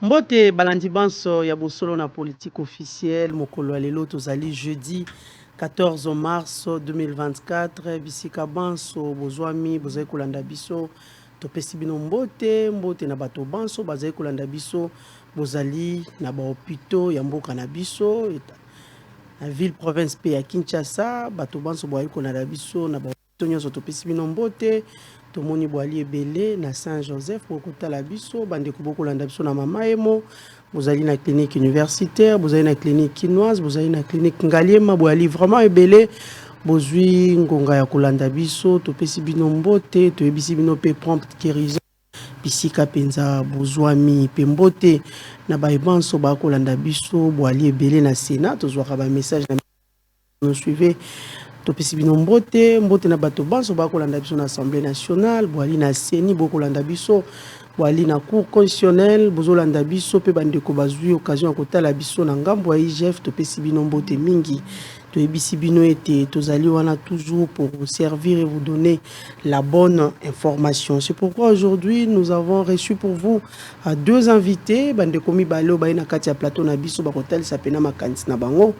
Mbote balandi banso ya bosolo na politique officielle mokolo ya lelo tozali jeudi 14 mars 2024 bisika banso bozwami bozali kolanda biso topesi bino mbote na bato banso bazali kolanda biso bozali na bahôpitaux ya mboka na biso na ville province pe ya Kinshasa bato banso bozali kolanda biso na bahôpitaux nyonso topesi bino mbote tomoni boali ebele na Saint-Joseph pour kotala biso bandeko bokolanda biso na mama emo bozali na clinique universitaire bozali na clinique kinoise bozali na clinique ngaliema boali vraiment ebele bozwi ngonga ya kolanda biso topesi bino mbote toyebisi bino pe prompt guérison bisika penza bozwami pe mbote na bayebanso bakolanda biso boali ebele na Sénat tozwaka ba message na nous suivez topesi bino mbote na bato banso bakolanda biso na Assemblée nationale boali na Seni bokolanda biso boali na cour constitutionnelle bozolanda biso pe bandeko bazwi occasion ya kotala biso na ngambo ya IGF topesi bino mbote mingi toyebisi bino ete tozali wana toujours pour vous servir et vous donner la bonne information. C'est pourquoi aujourd'hui nous avons reçu pour vous deux invités bandeko mibale obaye na kati ya plateau na biso bakotalisa pena makanisi na bango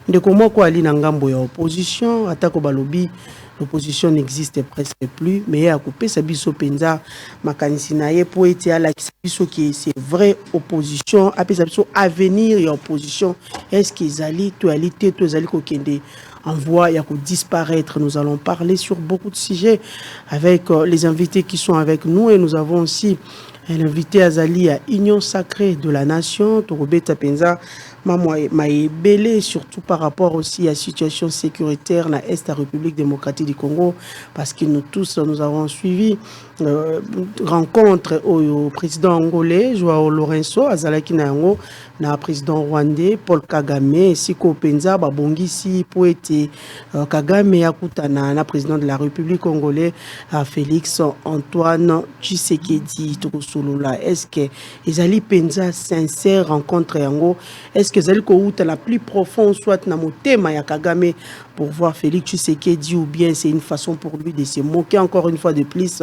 ndeko moko ali na ngambo ya opposition atako balobi l'opposition n'existe presque plus mais à couper sa biso penza makanisi na ye po ete ala biso qui c'est vrai opposition apesa biso avenir ya opposition est-ce qu'ils ali toalité to ezali ko kende en voie ya ko disparaître. Nous allons parler sur beaucoup de sujets avec les invités qui sont avec nous et nous avons aussi l'invité Azali à Union Sacrée de la Nation Torobeta Penza Maïbele, surtout par rapport aussi à la situation sécuritaire dans l'Est de la République démocratique du Congo, parce que nous tous, nous avons suivi rencontre au président angolais, Joao Lourenço, Azalaki Nango, na président rwandais, Paul Kagame, Siko Penza, Babongisi, Poete, Kagame, Yakutana, na président de la République congolaise, Félix Antoine Tshisekedi, Tokosolula. Est-ce que Ezali Penza sincère rencontre Yango? Est-ce que Ezali Kouta la plus profonde soit na motema ya Kagame pour voir Félix Tshisekedi ou bien c'est une façon pour lui de se moquer encore une fois de plus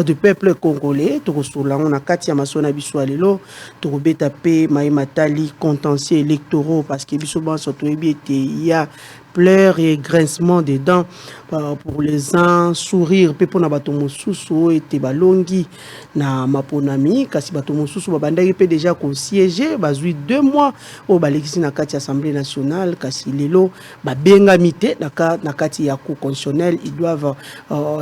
du peuple congolais? Tokosolula, on a Katia Masona Biswalelo, Torobeta Pe, Maïmatali, contentieux électoraux parce que Bissoban Sotoebi était il y a pleurs et grincements des dents pour les uns, sourire pepo na bato mosusu ete balongi na maponami kasi bato mosusu babandaki pe déjà ko siéger bazui 2 mois au balekisi na kati assemblée nationale kasi lelo babengami te na kati ya cour constitutionnelle ils doivent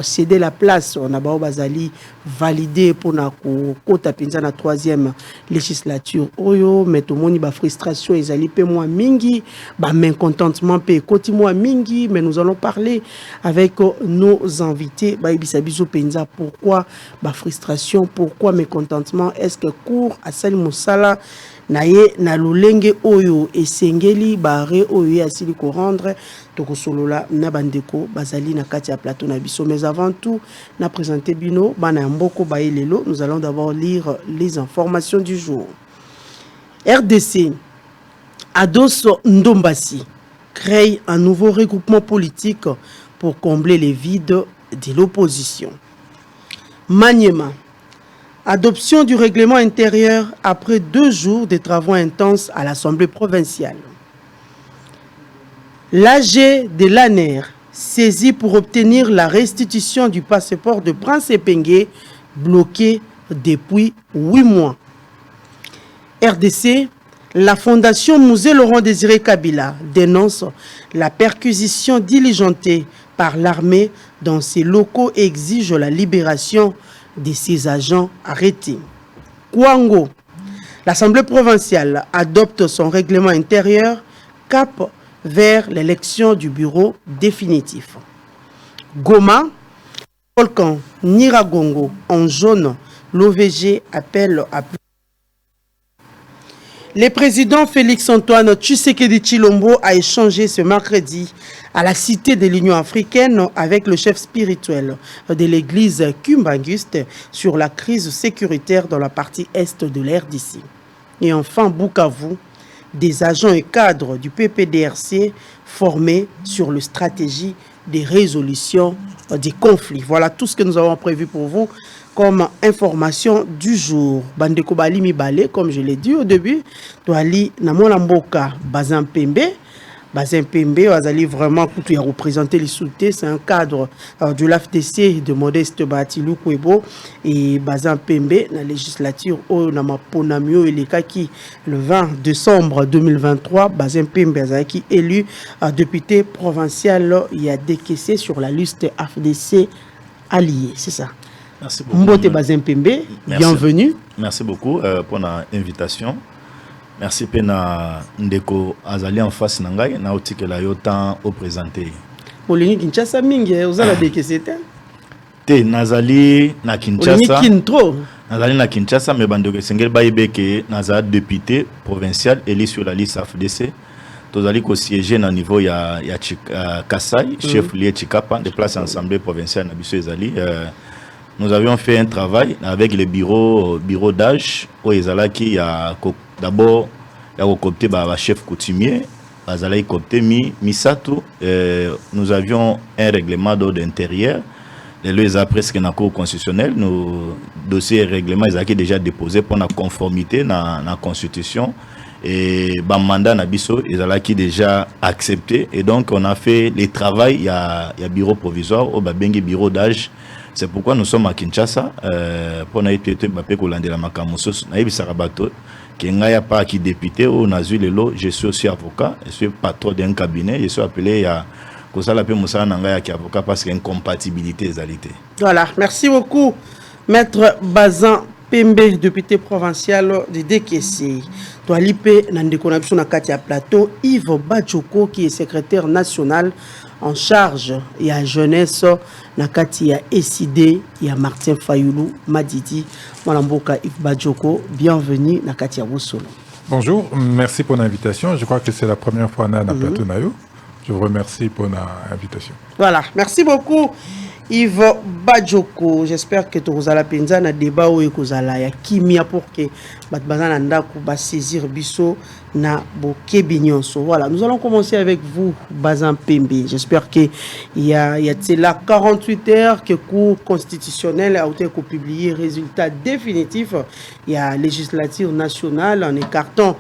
céder la place na bao bazali valider pour na ko kota penza na 3e législature oyo metomoni ba frustration ezali pe moi mingi ba mécontentement pe koti moi mingi mais nous allons parler avec nos invités Baïbisa Biso Penza pourquoi ba frustration pourquoi mécontentement est-ce que cours à Sali Moussala naye na lolenge oyo esengeli bare oyo asili ko rendre tokosolola na bandeko bazali na kati ya plateau na biso mais avant tout na présenter bino bana mboko baelelo nous allons d'abord lire les informations du jour. RDC Ados Ndombasi crée un nouveau regroupement politique pour combler les vides de l'opposition. Maniema, adoption du règlement intérieur après 2 jours de travaux intenses à l'Assemblée provinciale. L'AG de l'ANER, saisi pour obtenir la restitution du passeport de Prince Epengue, bloqué depuis 8 mois. RDC, la Fondation Musée Laurent Désiré Kabila dénonce la perquisition diligentée par l'armée dans ses locaux et exige la libération de ses agents arrêtés. Kwango, l'Assemblée provinciale adopte son règlement intérieur cap vers l'élection du bureau définitif. Goma, volcan Niragongo en jaune, l'OVG appelle à plus. Le président Félix Antoine Tshisekedi Tshilombo a échangé ce mercredi à la Cité de l'Union africaine avec le chef spirituel de l'église Kumbanguste sur la crise sécuritaire dans la partie est de l'RDC. Et enfin, Bukavu, des agents et cadres du PPDRC formés sur la stratégie de résolution des conflits. Voilà tout ce que nous avons prévu pour vous. comme information du jour. Bandeko Bali Mibale, comme je l'ai dit au début, Toali Namona Mboka Bazin Pembe. Bazin Pembe, Azali vraiment à représenter les soultés. C'est un cadre de l'AFDC de Modeste Batilou Kwebo et Bazin Pembe, la législature au Namaponamio et les Kaki le 20 décembre 2023. Bazin Pembe Azaki élu député provincial. Il a décaissé sur la liste AFDC alliée. C'est ça. Merci beaucoup. Mbote Bazin Pembe, bienvenue. Merci beaucoup pour l'invitation. Merci pena ndeko azali en face nangai na otike la yotan au présenter. Olini Kinshasa mingi ozala décaissé te nazali na Kinshasa. Olini Kintro. Nazali na Kinshasa mais bandeko sengel bayebeke nazali député provincial élu sur la liste AFDC. Tozali ko siéger na niveau ya Kasai, chef lié Chikapa, de place assemblée provinciale na biso ezali. Nous avions fait un travail avec le bureau d'âge où il y a d'abord copté le chef coutumier, il copté Misato. Nous avions un règlement d'ordre intérieur. Les lois presque dans la cour constitutionnelle, nos dossiers et règlements ils ont déjà déposés pour la conformité dans la constitution. Et le mandat Nabiso, ils ont déjà accepté. Et donc on a fait le travail, il y a bureau provisoire, au Babengi bureau d'âge. C'est pourquoi nous sommes à Kinshasa pour nous aider à Kolande la Makamosos. Naïbi Sarabato, qui n'a pas qui député ou Nazu Lelo. Je suis aussi avocat, je suis patron d'un cabinet. Je suis appelé à Kosala Pe Moussa Nangaya qui est avocat parce qu'il y a une compatibilité égalité. Voilà, merci beaucoup, Maître Bazin Pembe, député provincial de DKC. Toalipe Nandekonabso Nakatia Plateau, Yves Bachoko qui est secrétaire national en charge et à jeunesse nakati ya SID ya Martin Fayoulou Madidi Mwalamboka Yves Bajoko, bienvenue nakati ya Wosolo. Bonjour, merci pour l'invitation. Je crois que c'est la première fois na plateau nayo. Je vous remercie pour l'invitation. Voilà, merci beaucoup Yves Bajoko. J'espère que tu vas penza na débat ou ekozala ya kimia pour que batbazana ndako ba saisir biso na bokebi nyonso. Voilà, nous allons commencer avec vous, Bazin Pembe. J'espère que il y a là 48 heures que Cour constitutionnelle a été publié résultat définitif. Il y a législature nationale en écartant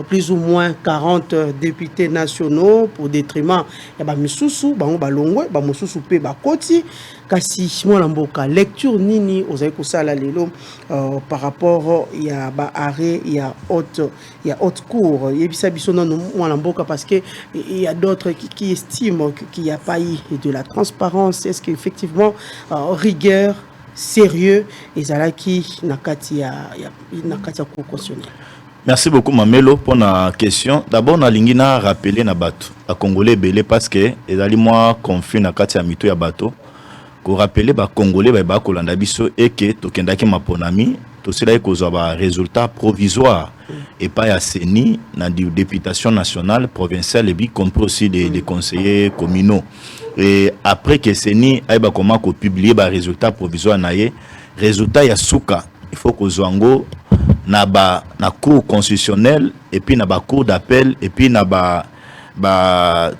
plus ou moins 40 députés nationaux pour détriment ya ba misusu bango balongwe ba mususu pe ba koti kasi mwana mboka lecture nini ozayi kosala lelo par rapport ya ba arrêt ya haute cour yebisa biso non mwana mboka parce que il y a d'autres qui estiment qu'il n'y a pas eu de la transparence. Est-ce qu'effectivement rigueur sérieux ezalaki nakati ya cour constitutionnelle? Merci beaucoup Mamelo pour la question. D'abord na lingina rappeler na bato a Congolais belé parce que ezali moi conflit na kati ya mito ya bato ko rappeler ba Congolais ba kolanda biso et que tokendaki maponami to sila kozwa ba résultat provisoire et pas ya seni na députation nationale provinciale et bi compris aussi des conseillers communaux. Et après que seni aiba comment ko publier ba résultat provisoire na ye résultat ya suka il faut que Zwango na cour constitutionnelle et puis na cour d'appel et puis na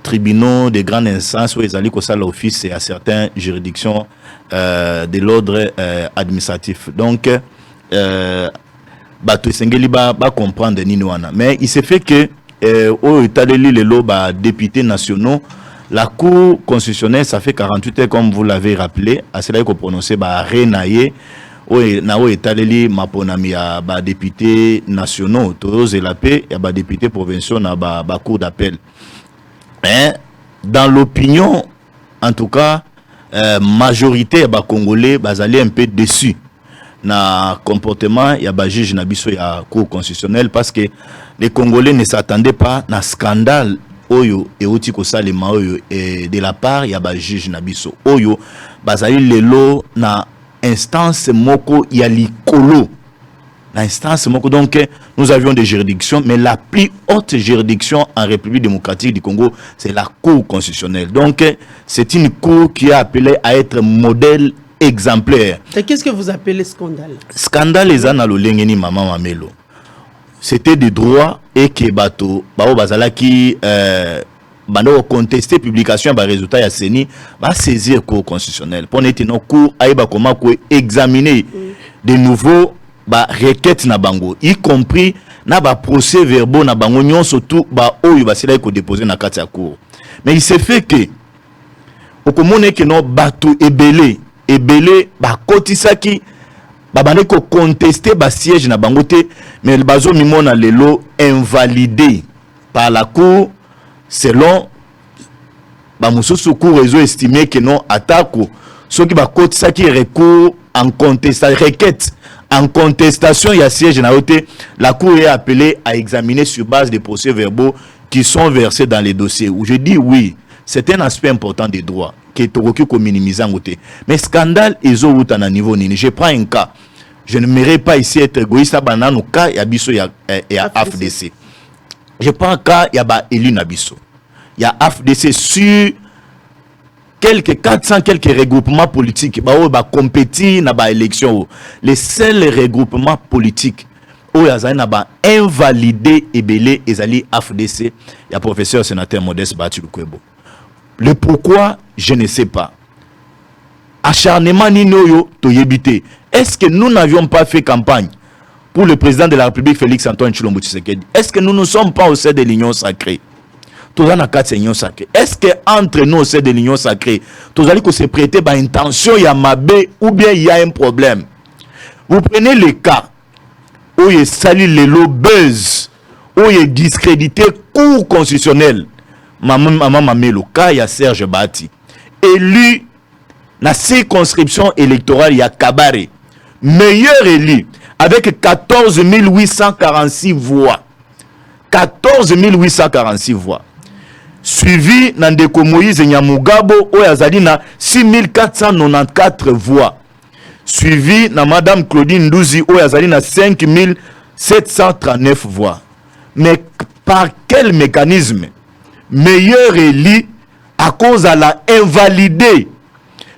tribunaux de grande instance où ils allaient que ça l'office et à certaines juridictions de l'ordre administratif. Donc tout sengeli ba comprendre nini wana. Mais il s'est fait que au Italie les loba députés nationaux la cour constitutionnelle ça fait 48 heures comme vous l'avez rappelé à cela qu'on prononcer ba renaye na o etaleli maponami ya ba députés nationaux tozo la paix ya ba députés provinciaux na ba cour d'appel. Hein, dans l'opinion en tout cas majorité ya ba congolais bazali un peu déçus na comportement ya ba juge na biso ya cour constitutionnelle parce que les Congolais ne s'attendaient pas na scandale oyo euti ko salema oyo de la part ya ba juge na biso oyo bazali lelo na instance moko ya likolo l'instance moko. Donc nous avions des juridictions mais la plus haute juridiction en République démocratique du Congo c'est la Cour constitutionnelle. Donc c'est une cour qui est appelée à être modèle exemplaire. Et qu'est-ce que vous appelez scandale? Scandale les ana lolengeni maman Mamelo. C'était des droits et que bato bao bazala qui bando contester publication ba résultat ya CENI va saisir cour constitutionnel pour n'être non cour aïba comment ko examiner de nouveau ba requête na bango y compris na ba procès verbaux na bango nyon surtout ba oyo ba sila ko déposer na kati ya cour. Mais il s'est fait que au komone que non bato ebele ba kotisaki ba bande ko contester ba siège na bango te mais bazo mimona lelo invalidé par la cour selon ba mususu cour ils ont estimé que non atako ceux qui ba kotisaki recours en contestation requête en contestation il y a siège na ote la cour est appelée à examiner sur base des procès verbaux qui sont versés dans les dossiers où je dis oui c'est un aspect important des droits qui est au ko minimiser en côté mais scandale ils ont à un niveau nini. Je prends un cas, je ne mérite pas ici être égoïste banano cas ya biso ya AFDC. Je prends un cas ya ba élu na biso ya AFDC sur quelques 400 quelques regroupements politiques ba compétir na ba élection les seuls regroupements politiques où yazali na ba invalidé ebele ezali AFDC ya professeur sénateur Modeste Bahati Lukwebo. Le pourquoi je ne sais pas. Acharnement ninoyo to yebite. Est-ce que nous n'avions pas fait campagne pour le président de la République Félix Antoine Tshilombo Tshisekedi? Est-ce que nous ne sommes pas au sein de l'Union sacrée? Est-ce que entre nous au sein de l'Union sacrée, tous allez que se prêter par intention il y a mabé ou bien il y a un problème? Vous prenez le cas où il sali les buzz, où il est discrédité cour constitutionnel. Maman le cas il y a Serge Bahati élu la circonscription électorale il y a Kabare meilleur élu avec 14 846 voix 14 846 voix suivi Nandeko Moïse Nyamugabo où yazali na 6494 voix suivi na madame Claudine Ndouzi où yazali na 5739 voix. Mais par quel mécanisme meilleur élu à cause de la invalidé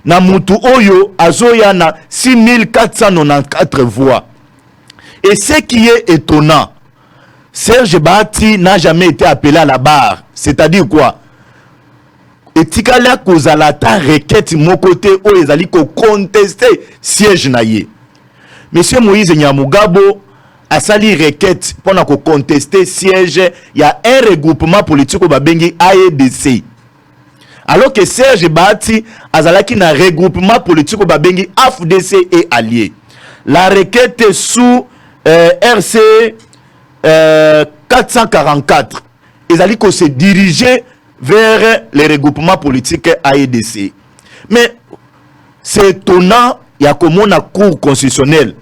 na mutu oyo azoya na 6494 voix? Et ce qui est étonnant, Serge Bahati n'a jamais été appelé à la barre. C'est-à-dire quoi? Et tikala kozala ta requête mon côté où les ali ko contester siège naie. Monsieur Moïse Nyamugabo a sali requête pendant qu'on contester siège, il y a un regroupement politique au Babengi AEDC. Alors que Serge Bahati a zalaki na regroupement politique au Babengi AFDC et alliés. La requête est sous RC 444. Ils allaient se diriger vers les regroupements politiques AEDC. Mais c'est étonnant, il y a comme on a cour constitutionnelle.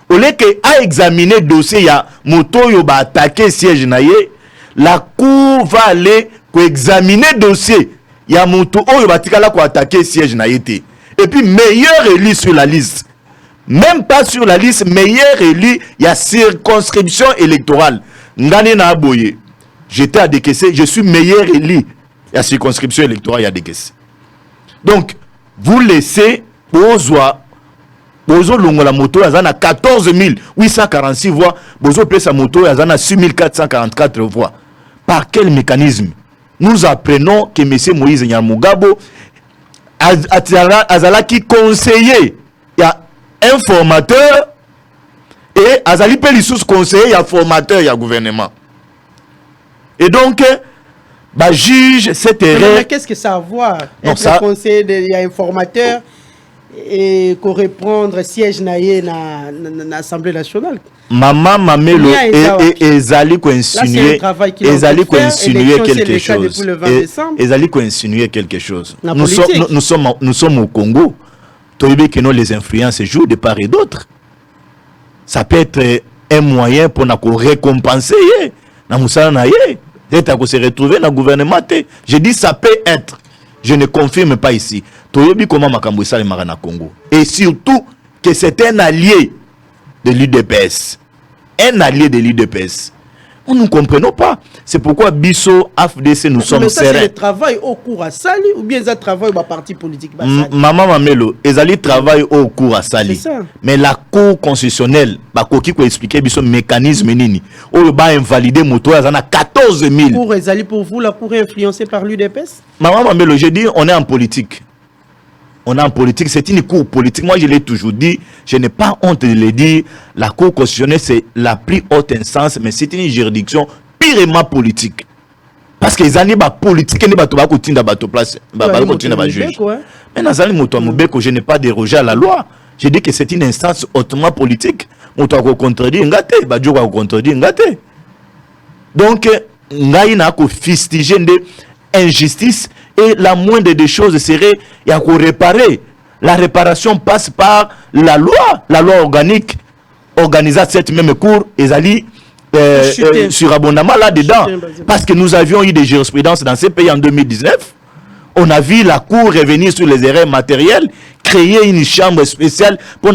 Au lieu qu'à examiner le dossier, il y a moto yo ba attaquer siège naie, la cour va aller pour examiner le dossier. Il y a moto yo ba tikala ko attaquer siège naie. Et puis meilleur élu sur la liste. Même pas sur la liste, meilleur élu, il y a circonscription électorale. Ngane na aboye. J'étais à décaisser, je suis meilleur élu. Il y a circonscription électorale, il y a décaissé. Donc, vous laissez Bozo longola moto yazana 14 846 voix, Bozo pesa moto yazana 6444 voix. Par quel mécanisme? Nous apprenons que M. Moïse Nyamugabo azala qui conseiller, il y a un formateur et azali pe sous conseiller, il y a formateur, il y a gouvernement. Et donc bah juge cette erreur. Mais qu'est-ce que ça a à voir? Être conseiller, il y a un formateur et qu'on reprendre siège naïe na l'Assemblée nationale. Maman Mamelo et Ezali ko insinuer quelque chose. Ezali ko insinuer quelque chose. Nous sommes au Congo. Toyebe que non les influences jouent de part et d'autre. Ça peut être un moyen pour nous récompenser na musala naïe. D'être à se retrouver dans le gouvernement. Je dis ça peut être. Je ne confirme pas ici. Toyobi comment Makambo Sale Marana Congo. Et surtout que c'est un allié de l'UDPS. Un allié de l'UDPS. Nous ne comprenons pas. C'est pourquoi Bisso, AFDC, nous sommes sereins. Mais ça, c'est le travail au cours à Sali ou bien ça travail au parti politique? Maman Mamelo, ils allaient travailler au cours à Sali. Mais la Cour constitutionnelle, qui peut expliquer Bisso mécanisme nini. Ou va invalider moto, il y en a 14 000. Pour les pour vous, la Cour est influencée par l'UDPS? Maman Mamelo, je dis, on est en politique. On est en politique, c'est une cour politique. Moi, je l'ai toujours dit, je n'ai pas honte de le dire. La Cour constitutionnelle, c'est la plus haute instance, mais c'est une juridiction purement politique. Parce que les années politiques, ils ne sont pas continuer à place, juge. Mais dans les motos, je n'ai pas dérogé à la loi. Je dis que c'est une instance hautement politique. On doit contredire, donc, il n'a qu'à fustiger des injustices. Et la moindre des choses serait il y a qu'à réparer. La réparation passe par la loi organique organisée cette même cour et Ali sur abonnement là-dedans. Parce que nous avions eu des jurisprudences dans ces pays en 2019. On a vu la cour revenir sur les erreurs matérielles, créer une chambre spéciale pour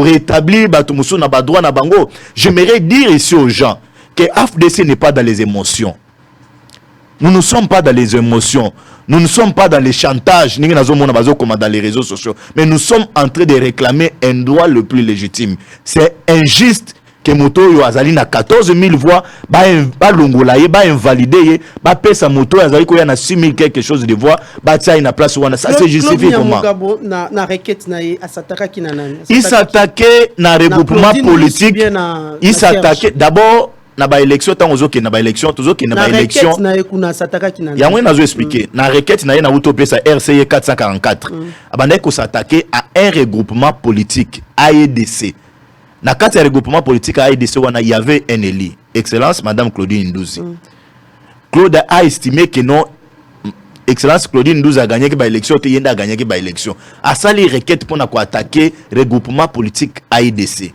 rétablir droit na bango. J'aimerais dire ici aux gens que AFDC n'est pas dans les émotions. Nous ne sommes pas dans les émotions. Nous ne sommes pas dans les chantages, ni dans les réseaux sociaux. Mais nous sommes en train de réclamer un droit le plus légitime. C'est injuste que moto yo azali na 14 000 voix, ba longola ye, ba invalider ba pesa moto azali ko ya na 6 000 quelque chose de voix, ba tia na place wana. Ça c'est justifié comment? Na requête na ye asataka ki na nani? Il s'attaquait na regroupement politique. Il s'attaquait d'abord na ba élection tant ozoke na ba élection tozoke na ba élection na ekuna sataka kinana ya mwe nazo expliquer na requête na ye na utopesa RCE 444 abandai ko s'attaquer à un regroupement politique AEDC na kati ya regroupement politique AEDC wana il y avait un élu excellence madame Claudine Ndouzi. Claude a estimé que non excellence Claudine Ndouzi a gagné que ba élection te yenda a gagné que ba élection a sali requête pour na ko attaquer regroupement politique AEDC.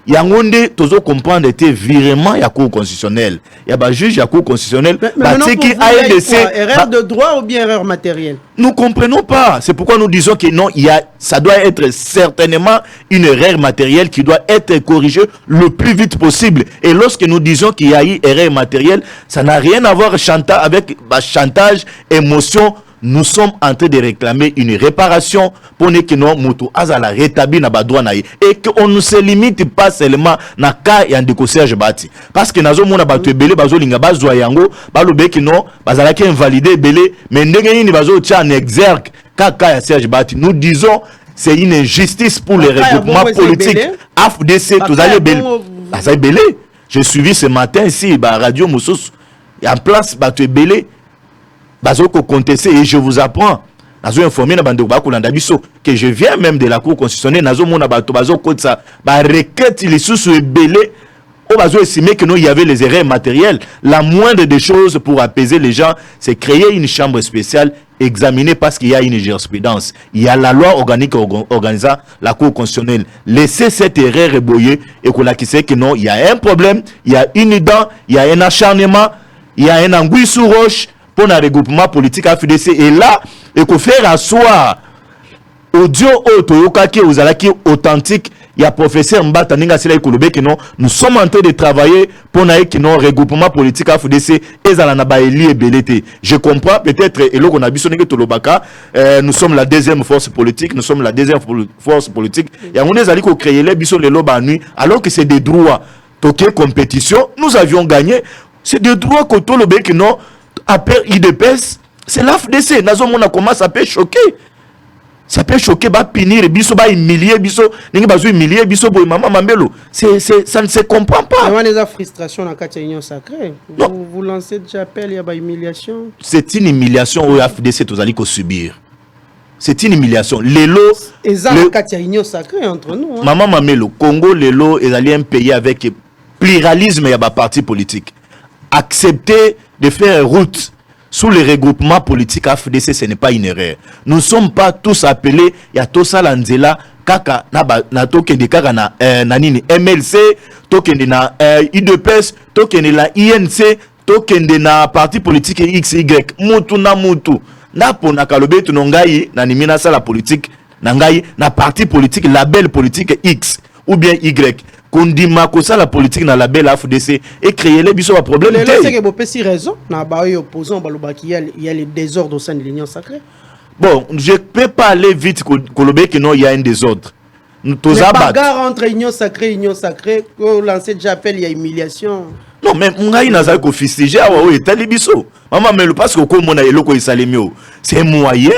Yangonde tozo comprendre était virement ya cour constitutionnelle. Il y a ba juge ya cour constitutionnelle qui AEDC erreur de droit ou bien erreur matérielle. Nous comprenons pas. C'est pourquoi nous disons que non, ça doit être certainement une erreur matérielle qui doit être corrigée le plus vite possible. Et lorsque nous disons qu'il y a eu erreur matérielle, ça n'a rien à voir avec chantage, émotion. Nous sommes en train de réclamer une réparation pour que nos motos azala rétabli na ba droit na et qu'on ne se limite pas seulement na cas ya ndeko Serge Bati parce que nazo mona bato ebele bazo linga bazwa yango balobe que non bazala ki invalider ebele mais ndenge nini bazo tia en exergue cas ya Serge Bati. Nous disons c'est une injustice pour les regroupements politiques AFDC tous allez ebele. J'ai suivi ce matin ici ba radio Moussous en place bato ebele bazoko contester et je vous apprends nazo informer na bando bakolanda biso que je viens même de la cour constitutionnelle nazo mona bato bazoko ça ba requête les sous ebele o bazo estimer que non il y avait les erreurs matérielles. La moindre des choses pour apaiser les gens c'est créer une chambre spéciale examiner parce qu'il y a une jurisprudence, il y a la loi organique organisant la cour constitutionnelle. Laissez cette erreur ébouiller et qu'on a qui sait que non il y a un problème, il y a une dent, il y a un acharnement, il y a un anguille sous roche pour un regroupement politique AFDC et là il faut faire asseoir audio qui est authentique. Il y a professeur Mbata Ninga Sila Ikolobe que non nous sommes en train de travailler pour que non regroupement politique AFDC et Zalana Eli et Belete. Je comprends peut-être et là on a bisonné que Tolobaka nous sommes la deuxième force politique, nous sommes la deuxième force politique et on est allé créer les bisons les loba nuit alors que c'est des droits toqué compétition nous avions gagné c'est des droits que Tolobé que non après IDPS, c'est l'AFDC. Nazo mona comment ça peut choquer. Ça peut choquer, ba punir, biso ba humilier, biso, ningi bazo humilier, biso boy maman Mamelo. Ça ne se comprend pas. Il y a des frustrations dans la union sacrée. Vous lancez déjà appel, il y a ba humiliation. C'est une humiliation au AFDC tous allez subir. C'est une humiliation. Lelo et ça la union sacrée entre nous. Maman Mamelo, Congo lelo est allé un pays avec pluralisme et ba parti politique. Accepter de faire route sous les regroupements politiques AFDC, ce n'est pas une erreur. Nous ne sommes pas tous appelés, il y a tout ça l'anzela, kaka na token de kaka na nanini MLC, token de na IDPS, token de la INC, token de na parti politique XY, mutu na mutu. Na pona kalobe tu nongai na nimina sa la politique, nangai na parti politique label politique X ou bien Y. kondima ko ça la politique dans la belle AFDC et créer les biso problème. C'est que vous avez raison. Na ba opposant balobaki il y a les désordres au sein de l'Union sacrée. Bon, je peux pas aller vite kolobé que non il y a un désordre. Les bagarres entre Union sacrée, que lancer déjà appel, il y a humiliation. Non, mais Mungai n'a pas fustigé à Waoué, Talibiso. Maman, mais le parce que comme on a éloko isalemio, c'est un moyen,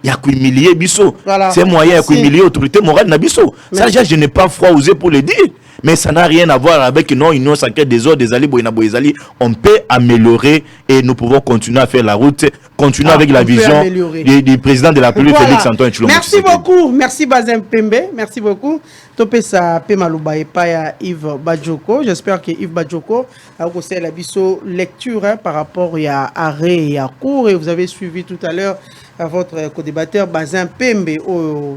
il y a qu'à humilier Bisso. C'est un moyen, il y a qu'à humilier l'autorité morale na Bisso. Ça, je n'ai pas froid osé pour le dire. Mais ça n'a rien à voir avec non Union sacrée des autres, des alliés, Boyzali. On peut améliorer et nous pouvons continuer à faire la route, continuer avec la vision du président de la République, Félix Antoine Tshilombo. Merci beaucoup, merci Bazin Pembe, merci beaucoup. Topé ça Pemalouba et Paya Yves Badjoko. J'espère que Yves Badjoko a aussi la biso lecture par rapport à arrêt et à cours. Et vous avez suivi tout à l'heure votre co-débatteur Bazin Pembe.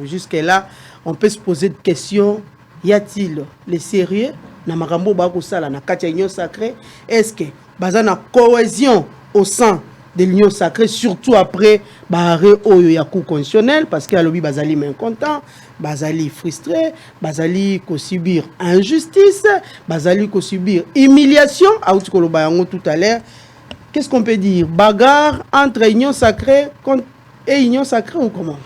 Jusque-là, on peut se poser des questions. Y a-t-il les sérieux na makambo ba ko sala na kati union sacrée? Est-ce que bazana cohésion au sein de l'union sacrée, surtout après barré oyo ya cour constitutionnel, parce que alobi bazali mécontent, bazali frustré, bazali ko subir injustice, bazali ko subir humiliation, auti ko loba yango tout à l'heure. Qu'est-ce qu'on peut dire? Bagarre entre union sacrée et union sacrée ou comment?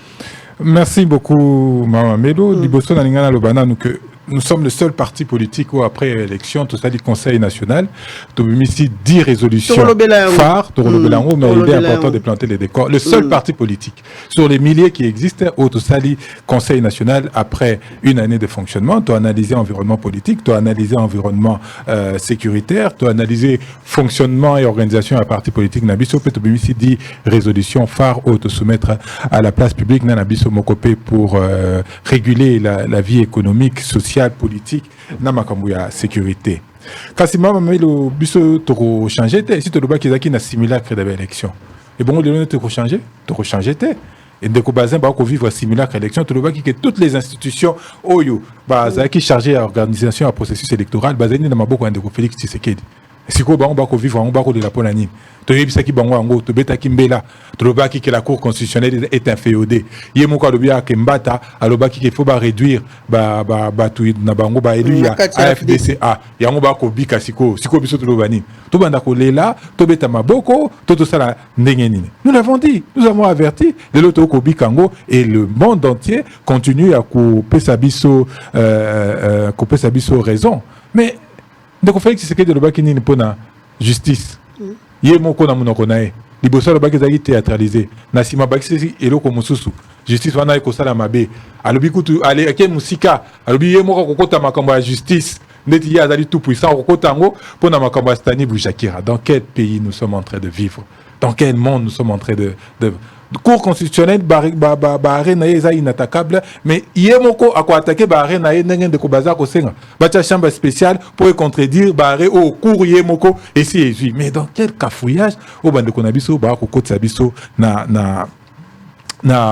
Merci beaucoup, Maman Melo. Liboso na lingana lobana nous sommes le seul parti politique où après l'élection, tout ça dit Conseil national, tu as mis 10 résolutions phares, mais il est important de planter les décors. Le seul parti politique sur les milliers qui existent, où tout ça dit Conseil national après une année de fonctionnement, tu as analysé environnement politique, tu as analysé environnement sécuritaire, tu as analysé fonctionnement et organisation à parti politique Nabiso, tu as mis 10 résolutions phares où te soumettre à la place publique Nabiso Mokopé pour réguler la vie économique, sociale, politique, na makambo ya sécurité. Kasi mama melo biso toko changer té si to loba kizaki na simulacre d'élection. Et bon le toko changer té. Et de ko bazin ba ko vivre simulacre élection to loba que toutes les institutions oyo ba za ki chargé à organisation à processus électoral bazani na maboko ya ndeko Félix Tshisekedi. Siko ba on ba ko vivre on ba ko de la Polanie. To yebisaki bango ango to betaki mbela to lobaki que la cour constitutionnelle est inféodée. Yemo ko lobia ke mbata alobaki qu'il faut ba réduire ba tu na bango ba élu ya AFDCA. Yango ba ko bika siko biso to lobani. To banda ko lela to beta maboko to sala ndenge nini. Nous l'avons dit, nous avons averti de l'autre ko bikango et le monde entier continue à couper sa biso raison. Mais ndeko Félix Tshisekedi lobaki nini pona justice. Yé moko na munoko nae liboso lobaki zaki théâtralisé na sima bakisi eloko mususu justice wana ekosala mabe alobi kutu ale ake musika alobi yé moko kokota makambo ya justice ndeti ya azali tout puissant kokota ngo pona makambo ya Stani Boujakira. Dans quel pays nous sommes en train de vivre? Dans quel monde nous sommes en train de cour constitutionnelle barré na eza inattaquable, mais yemoko a quoi attaquer barré na ndenge de ko bazar ko senga bacha chambre spéciale pour contredire barré au cour yemoko et si mais dans quel cafouillage au bande ko na biso ba ko kotsa biso na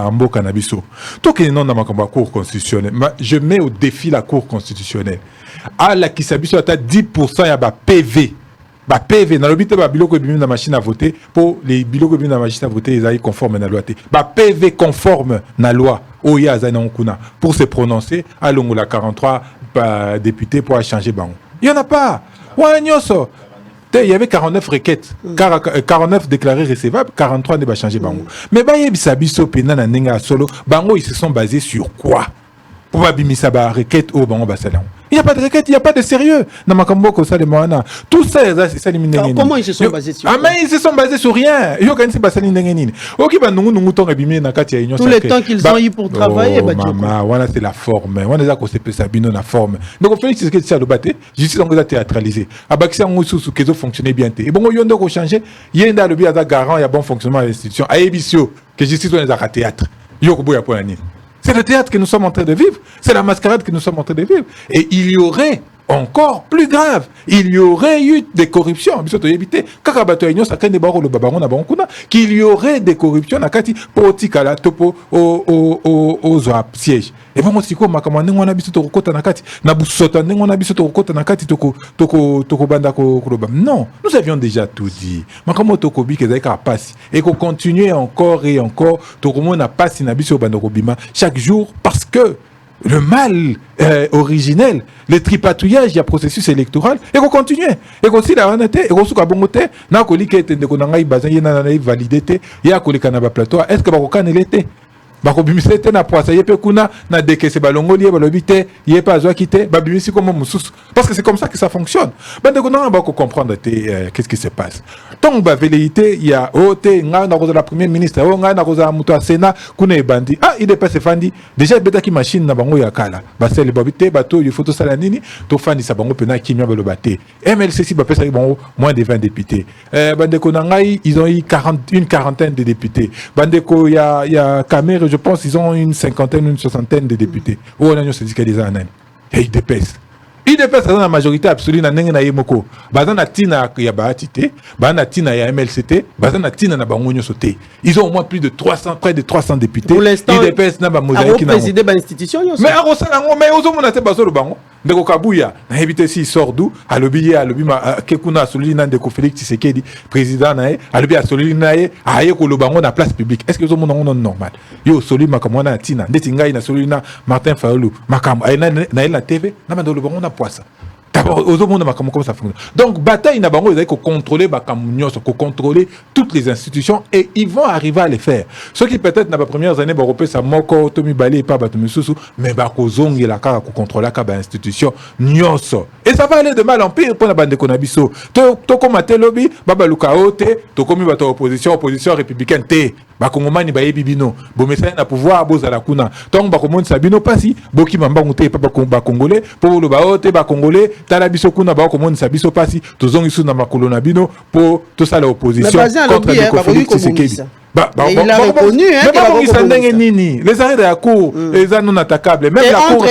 mboka na biso to ke non na makambo cour constitutionnelle. Je mets au défi la cour constitutionnelle à la kisabiso ata 10% ya ba PV. Ba PV na lobite ba biloko bimi na machine à voter pour les biloko bimi na machine à voter ils conforme na loi te ba PV conforme na loi oya za na nkuna pour se prononcer à longola 43 députés pour changer bango. Il y en a pas. Ouais nyoso. Il y avait 49 requêtes, 49 déclarés recevables, 43 ne va changer bango. Mais ba yebisa biso pena na nenga solo bango ils se sont basés sur quoi? Pour ba bimisa ba requête au bango basalan. Il n'y a pas de requête, il n'y a pas de sérieux. Tout ça, c'est ça. Comment ils se sont basés sur mais ils se sont basés sur rien. Tous les temps qu'ils ont eu pour travailler. Voilà, c'est la forme. La forme. Donc, Félix Tshisekedi a débattu. Justice a théâtralisé. Abaxi a fonctionné bien. Et bon, il y a changé. Il y a un garant, il y a bon fonctionnement de l'institution. Aébissio, que justice a théâtre. C'est le théâtre que nous sommes en train de vivre. C'est la mascarade que nous sommes en train de vivre. Et il y aurait encore plus grave. Il y aurait eu des corruptions. Qu'il y aurait des corruptions aux sièges. Et bon, si quoi, non, nous avions déjà tout dit. Et qu'on continuait encore et encore. Chaque jour, parce que le mal originel, le tripatouillage, il y a processus électoral, et qu'on continue. Et qu'on s'y la honnête, et qu'on s'y la bonne tête, n'a qu'on lit qu'il y a une validité, il y a qu'on lit qu'il y a un plateau, est-ce que vous avez l'été? Bakobimisi te na poisa yepe kuna na dekese balongoli balobite yepe azwa kite babimisi comme mususu parce que c'est comme ça que ça fonctionne. Bande kona ba ko comprendre qu'est-ce qui se passe. Donc ba velléité il y a ote nga na ko la premier ministre o nga na ko za muto Sénat kuna ebandi il dépasse fandi déjà beta ki machine na bango ya kala ba sel babite bato il faut to sala nini to fandi sa bango pena kimia balobate MLC si ba pesa bango moins de 20 députés. Bande kona ngai ils ont eu une quarantaine de députés. Bande ko il y a Cameroun, je pense qu'ils ont une cinquantaine, une soixantaine de députés. Où on a des années. Et ils dépassent. Ils dépassent dans la majorité absolue. Dans la tina ya baatite, dans la tina ya MLCT, dans la tina na bangonyo sauté. Ils ont au moins plus de 300, près de 300 députés. Pour l'instant, ils dépassent na ba mosaïque na. Présider ba institution. Mais à Rosalango, mais aux hommes on a été basé le bango. Ndeko Kabuya, na évité si sort d'où, à l'obéi ma Kekuna Solina Ndeko Félix Tshisekedi, président nae, à l'obéi à Solina nae, à Ayeko le bango na place publique. Est-ce que aux hommes non normal? Yo Soli makamwana tina, ndetinga ina Solina Martin Fayulu, makam na la TV, na mando le bango na poissa. D'abord, aux hommes comment ça fonctionne. Donc bataille na bango, ils ont contrôler bakamunyo, contrôler toutes les institutions et ils vont arriver à les faire. Ceux qui peut-être dans les premières années européennes ça moko Tomi Bali et pas Batomi Susu, mais bakozong et la ka contrôler ka institution nyoso. Et ça va aller de mal en pire pour la bande konabiso. To komate lobby, baba lukaote, to komi bato opposition républicaine te. Bakongomani ba yebibino, bo message na pouvoir bozala kuna. Donc bakomoni sabino pasi, boki mamba ngote pa ba congolais, pour le baote ba congolais, tala biso kuna ba komoni sabiso pasi, to zongi su na makolo na bino pour tout ça l'opposition contre le conflit Tshisekedi. Il a reconnu les arrêts de la cour, les arrêts non attaquables, même la cour.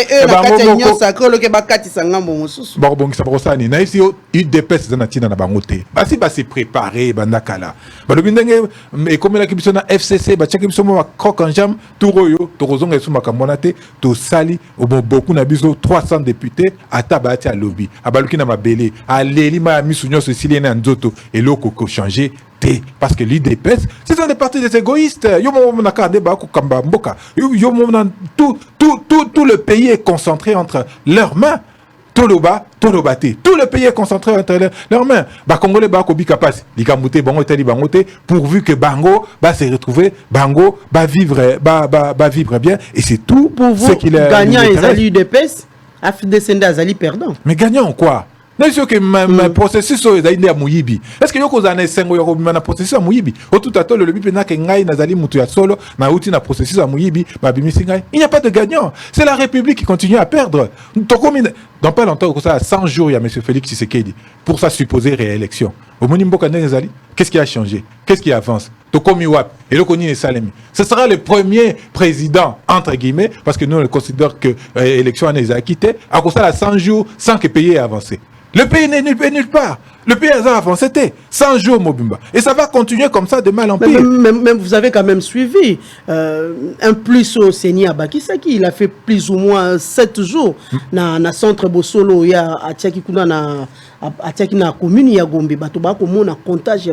Il dépasse dans la na bangote. Basi basi préparé bandakala. Ba lobindenge et comme la kibisona FCC ba tchaki biso mo croc en jambe touroyo to kozonga suma kamonate to sali au beaucoup na biso 300 députés atabati à lobby. Abaluki na mabele, a leli ma misunyo Cécilie na nzoto et loko ko changer. Parce que l'IDPS, ce sont des partis des égoïstes. Tout le pays est concentré entre leurs mains. Toloba, Tolobate. Tout le pays est concentré entre leurs mains. Congolais, Kobi Kapas, Likamouté, Bango, Tali Bangote, pourvu que Bango va se retrouver, Bango va vivre bien. Et c'est tout pour vous. Gagnant et l'IDPS, descendre à Zali perdant. Mais gagnant quoi? N'est-ce que ma processus est à Mouyibi? Est-ce que vous avez un processus à Mouyibi? Au tout à l'heure, le but est que Nazali Moutuya solo, na outil na processus à Mouyibi, il n'y a pas de gagnant. C'est la République qui continue à perdre. Dans pas longtemps, à 100 jours, il y a M. Félix Tshisekedi pour sa supposée réélection. Au Monimbo Nazali, qu'est-ce qui a changé? Qu'est-ce qui avance? Et le Koni Salemi. Ce sera le premier président, entre guillemets, parce que nous, on considère que l'élection a quitté, à cause de 100 jours sans que le pays ait avancé. Le pays n'est nulle part. Le pays a avancé 100 jours, Mobimba. Et ça va continuer comme ça de mal en pire. Même vous avez quand même suivi un plus au Seigneur Bakisaki. Il a fait plus ou moins 7 jours dans le centre Bosolo. Il y a na commune ya Gombe. On a contagié.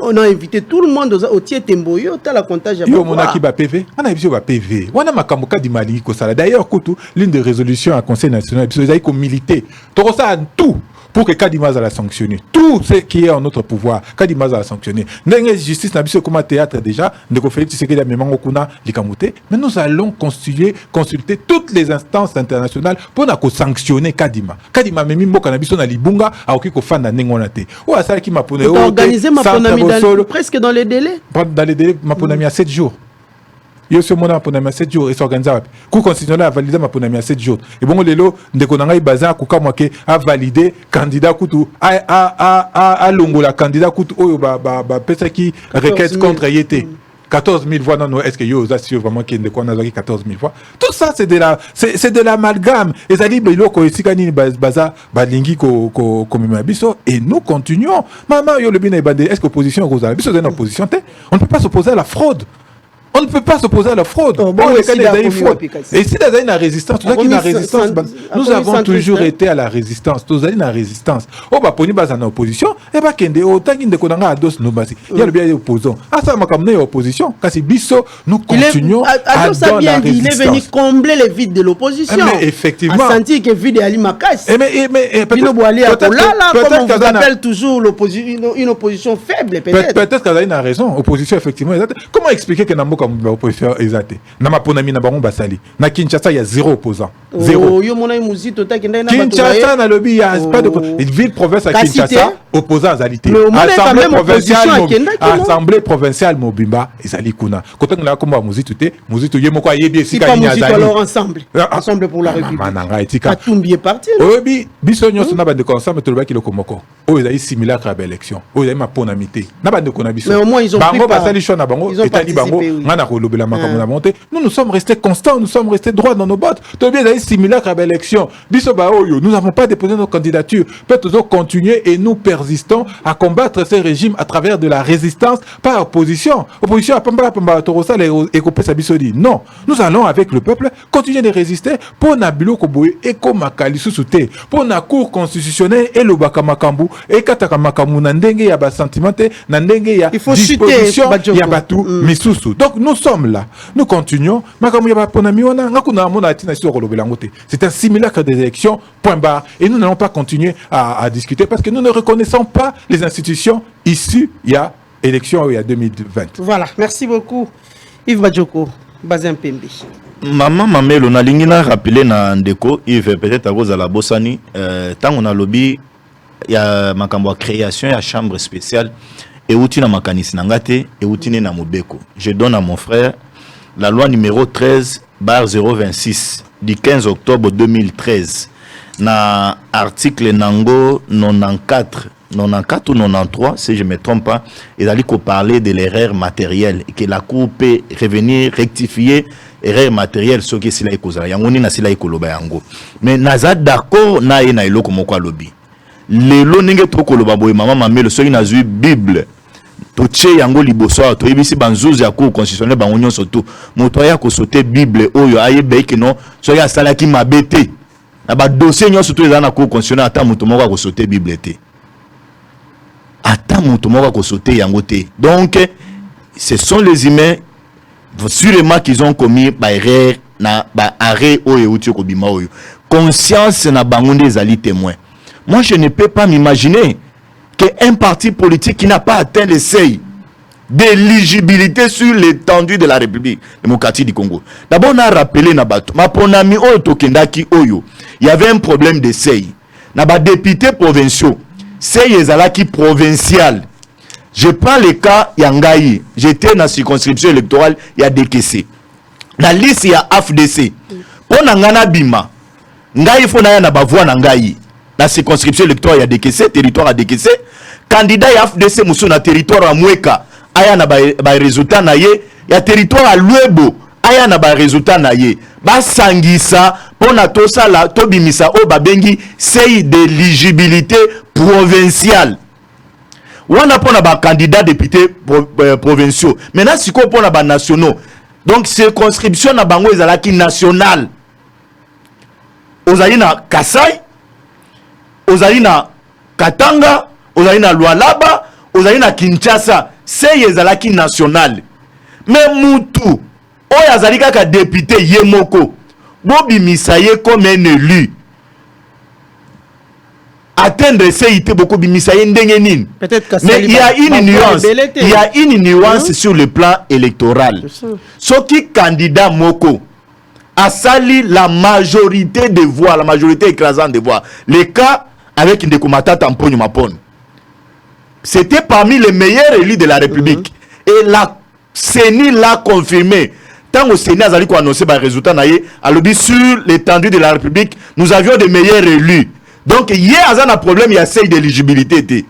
On a invité tout le monde au Tié Temboyo. On a contagié. On a qui PV. On a invité PV. On a Makamuka di Mali. D'ailleurs, l'une des résolutions à Conseil national, c'est qu'ils ont milité. Tout ça, tout. Pour que Kadima la sanctionner. Tout ce qui est en notre pouvoir, Kadima la sanctionner. N'est-ce justice n'a pas comme théâtre déjà, mais nous allons consulter toutes les instances internationales pour sanctionner Kadima. Kadima même mboka na biso na libunga a oki ko fanda nengonate. Ou à ça qui m'a posé organiser ma presque dans les délais. Dans les délais m'a posé à 7 jours. Yo ce moment pour na 7 jours et s'organiser. Cour constitutionnel a validé ma pour na 7 jours. Et bon lelo ndeko nanga baza kuka mwake a validé candidat kutu a longola candidat kutu oyo ba pesa qui requête contre yété. 14 000 voix, non, est-ce que yo assure vraiment qu'il y a 14 000 voix? Tout ça, c'est de l'amalgame. Et ça dit, et nous continuons. Maman, yo le bin est bandé. Est-ce que l'opposition est opposition? On ne peut pas s'opposer à la fraude. On ne peut pas s'opposer à la fraude. Oh, bon, Et si il y a une résistance, nous avons toujours été à la résistance. Nous avons la résistance. Oh, bah, pour nous, en opposition, et bah, kende, oh, tant qu'il y a dos, nous, basi. Il y a le bien opposant. Ah, ça m'a comme opposition. Car c'est bisso, nous continuons à dans la résistance. Il est venu combler les vides de l'opposition. Mais effectivement. A senti que vide Ali Makas. Mais peut-être comme on vous appelle toujours une opposition faible, peut-être. Peut-être qu'elle a raison. Opposition, effectivement. Comment expliquer que Nambo comme opposition exacte? Nama ponami na bango basali. Na Kinshasa, il y a 0 opposant. 0. Kinshasa, na lobby, il y a pas de ville province à Kinshasa, opposant à Zalité. Assemblée provinciale Mobimba, Ezali Kuna. Quand on a comme Mouzito, Mouzito Yemoko Yebi, si pas Mouzito, alors ensemble. Ensemble pour la République. Katumbi est parti. Oui, Bissonio, on a bande de ensemble, tout le baki le Komoko. Oh, ils ont simulacre à l'élection. Oh, ils ont ma ponamité. Na bande de Konabiso. Mais au moins, ils ont pris part. Ils ont participé. Nous nous sommes restés constants, nous sommes restés droits dans nos bottes. Nous n'avons pas déposé nos candidatures. Peut-être continuer et nous persistons à combattre ces régimes à travers de la résistance par opposition. Opposition à Pamba et non, nous allons avec le peuple continuer de résister pour Nabilo Koboye et Komakali Sousouté, pour la Cour constitutionnelle et le Bakamakambu et Katakamakambu Nandenge Yaba Sentimenté, Nandenge ya disposition Yabatou Misusu. Donc nous sommes là, nous continuons. C'est un simulacre des élections, point barre. Et nous n'allons pas continuer à discuter parce que nous ne reconnaissons pas les institutions issues il y a élection il y a 2020. Voilà, merci beaucoup. Yves Badjoko, Bazin Pembi. Maman Mamelo, na lingina rappelé na ndeko, Yves peut-être à cause de la Bossani, tant on a lobby, il y a ma création, il y a chambre spéciale. Et outina makanisi nangate et outine na mobeko. Je donne à mon frère la loi numéro 13/026 du 15 octobre 2013 na article nango 94 ou 93 si je me trompe pas, il a dit qu'on parlait de l'erreur matérielle et que la cour peut revenir rectifier erreur matérielle ce que sila ikozala yangoni na sila ikoloba yango mais naza d'accord na ena eloko moko alobi lelo ninge to koloba boye mama mamelo soki nazui bible toche yango liboso to yebisi banzuzi ya cour constitutionnelle bango nyonso to moto ya ko sauter bible oyo ayebe ke non soki asalaki mabete na ba dossier nyonso to ezana cour constitutionnelle ata moto moko ko sauter bible te ata moto moko ko sauter yango te. Donc ce sont les humains sûrement qu'ils ont commis ba erreur na ba arrêt oyo uti ko bima oyo conscience na bango ndezali témoin. Moi je ne peux pas m'imaginer qu'un parti politique qui n'a pas atteint le seuil d'éligibilité sur l'étendue de la République démocratique du Congo. D'abord, on a rappelé Nabato. Ma ponami oyo tokendaki oyo. Il y avait un problème de seuil. Naba députés provinciaux. Seuil ezalaki provincial. Je prends le cas Yangaï. J'étais dans la circonscription électorale, il y a décaissé. La liste il y a AFDC. Pour Nangana Bima. Ngai faut na na bavoa Nangaï. La circonscription électorale il y a décaissé, territoire a décaissé. Candidat ya FDC musu na territoire à Mweka aya na ba résultat na ye ya territoire à Luebo aya na ba résultat na ye ba sangisa pona to sala to bimisa o babengi seuil d'éligibilité provinciale wana pona ba candidat député provinciaux maintenant siko pona ba nationaux donc circonscription na bango ezalaki national ozali na Kasai ozali na Katanga ozali na Lualaba ozali na Kinshasa c'est ezalaki national mais mutu oyo azali kaka député yemoko bobi misaye comme un élu atteindre CIT beaucoup bimisaye ndenge nini mais il y a une nuance sur le plan électoral ce qui candidat moko a sali la majorité des voix la majorité écrasante des voix les cas avec Ndeko Matata Mponyo Mapone. C'était parmi les meilleurs élus de la République. Et la CENI l'a confirmé. Tant que CENI a annoncé les résultats, sur l'étendue de la République, nous avions des meilleurs élus. Donc, hier, il y a un problème, il y a celle d'éligibilité.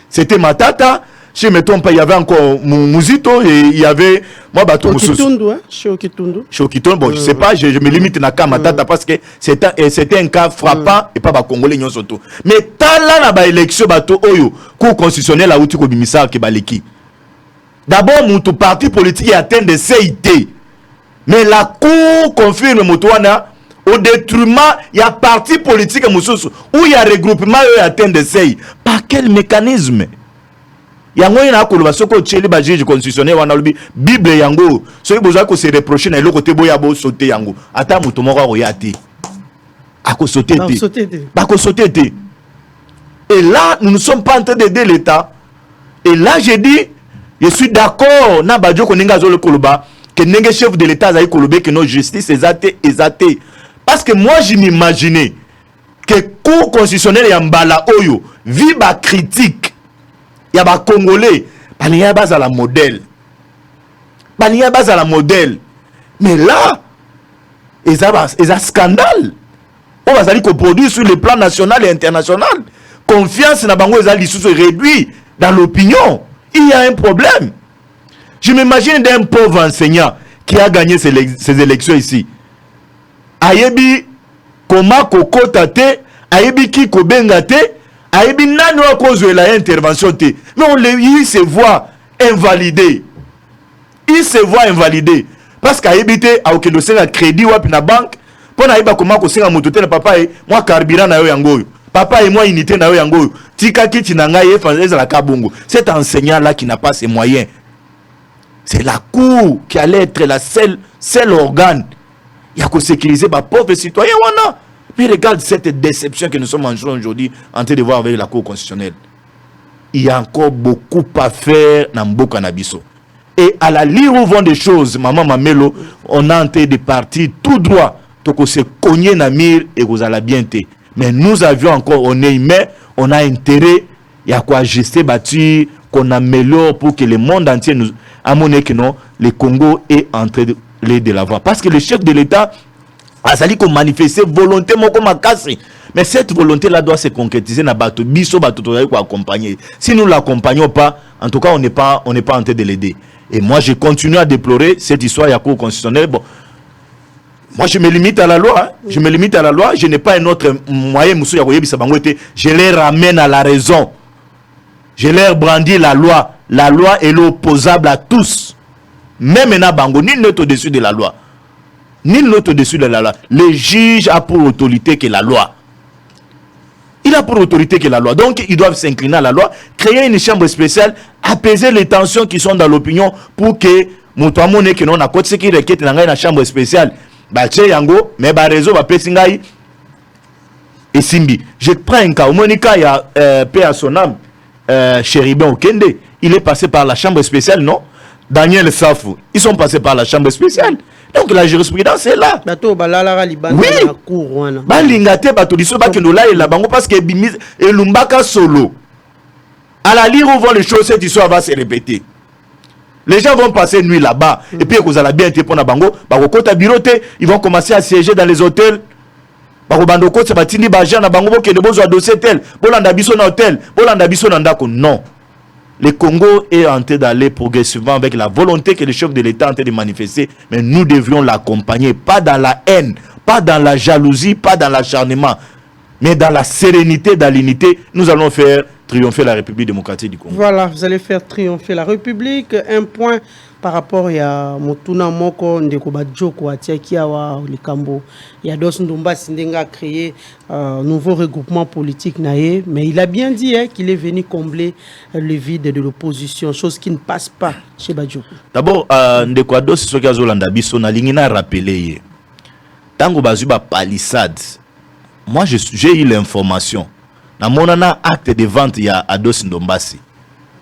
C'était Matata. Si je ne me trompe pas, il y avait encore Mouzito et il y avait moi chez Okitundu. Bon, je ne sais pas, je me limite à Matata parce que c'était un cas frappant et pas Congolais surtout. Mais tant là, la élection, Cour constitutionnelle a outil Bimisa qui baleki. D'abord, mon parti politique atteint des CIT. Mais la Cour confirme Moutouana au détriment, il y a parti politique où il y a regroupement et atteint des CIT. Par quel mécanisme? Yango ina ko loba soko tcheli ba juge constitutionnel wana lobi Bible yango so besoin ko se reprocher na eloko te boya bo sauter yango ata muto moko ko yati ako sauter te ba ko sauter te. Et là nous ne sommes pas en train d'aider l'État. Et là j'ai dit je suis d'accord na ba joko ninga zo le koloba que nenge chef de l'État zaï kolobe que nos justice ezate. Parce que moi je m'imaginais que cour constitutionnel ya mbala oyo vi ba critique. Il y a des Congolais, il y a la modèle. Il y a la modèle. Mais là, il y a un scandale. On va dire qu'on produit sur le plan national et international. Confiance dans Bango est réduite dans l'opinion. Il y a un problème. Je m'imagine d'un pauvre enseignant qui a gagné ces élections ici. Ayebi, comment Koko Tate, Ayebi ki Kobengate, Ayebi nani wa cause de la intervention. Mais il se voit invalidé. Il se voit invalidé. Parce qu'Ayebi te a aucun dossier à crédit ou à la banque. Pour n'aïba comment qu'on s'est mototé le papa et moi carburant na yo yango. Papa et moi unité na yo yango. Tika ki tinanga ye faisait la kabongo. Cet enseignant là qui n'a pas ses moyens. C'est la cour qui allait être la seul organe. Il y a qu'à sécuriser ma pauvre citoyen wana. Mais regarde cette déception que nous sommes en train aujourd'hui en train de voir avec la Cour constitutionnelle. Il y a encore beaucoup à faire dans Mboka Nabiso. Et à la lire où vont des choses, maman Mamelo, on a en train de partir tout droit. Donc on s'est cogné dans mire et vous allez bien être. Mais nous avions encore, on est humain, on a intérêt, il y a quoi ajuster, bâtir, qu'on améliore pour que le monde entier nous, à mon avis que non, le Congo est en train de l'avoir. Parce que le chef de l'État a sali qu'on manifeste volonté moko makasi. Mais cette volonté là doit se concrétiser na bato biso bato toyai ko accompagner. Si nous l'accompagnons pas, en tout cas on n'est pas en train de l'aider. Et moi je continue à déplorer cette histoire ya Cour constitutionnelle. Bon, moi je me limite à la loi, hein. Je me limite à la loi, je n'ai pas un autre moyen muso ya koyebisa bango ete, je les ramène à la raison. Je leur brandis la loi. La loi est l'opposable à tous. Même na bango nul n'est au-dessus de la loi. Nul n'est au-dessus de la loi. Le juge a pour autorité que la loi. Il a pour autorité que la loi. Donc, ils doivent s'incliner à la loi, créer une chambre spéciale, apaiser les tensions qui sont dans l'opinion pour que Moutouamone, que non a côté qui requiert dans la chambre spéciale, bah, tché yango, mais bah, réseau, bah, pesingaï, et Simbi. Je prends un cas. Au Monica, il y a paix à son âme, Chéribin Okende. Il est passé par la chambre spéciale, non? Daniel Safou. Ils sont passés par la chambre spéciale. Donc la jurisprudence est là. Oui. Balingate bato diso ba kenola et la bango parce que bimise et lumbaka solo. À la lire où vont les choses, cette histoire va se répéter. Les gens vont passer nuit là-bas et puis vous allez bien être pour na bango, bako kota biroté, ils vont commencer à siéger dans les hôtels. Bako bandoko c'est batini baja na bango ke de besoin dossier tel, bolanda biso na hôtel, bolanda biso na ndako. Non. Le Congo est en train d'aller progressivement avec la volonté que le chef de l'État est en train de manifester, mais nous devrions l'accompagner, pas dans la haine, pas dans la jalousie, pas dans l'acharnement, mais dans la sérénité, dans l'unité. Nous allons faire triompher la République démocratique du Congo. Voilà, vous allez faire triompher la République. Un point par rapport à Motuna Moko Ndeko Badjoko Atiakiawa Likambo. Il y a d'autres Ndumba Sindenga a créé un nouveau regroupement politique naé, mais il a bien dit qu'il est venu combler le vide de l'opposition, chose qui ne passe pas chez Badjoko. D'abord, Ndeko Ados ce qui a Zolanda Biso na lingina rappelé. Tango Bazuba palissade. Moi j'ai eu l'information. Na monana acte de vente ya Ados Ndombasi.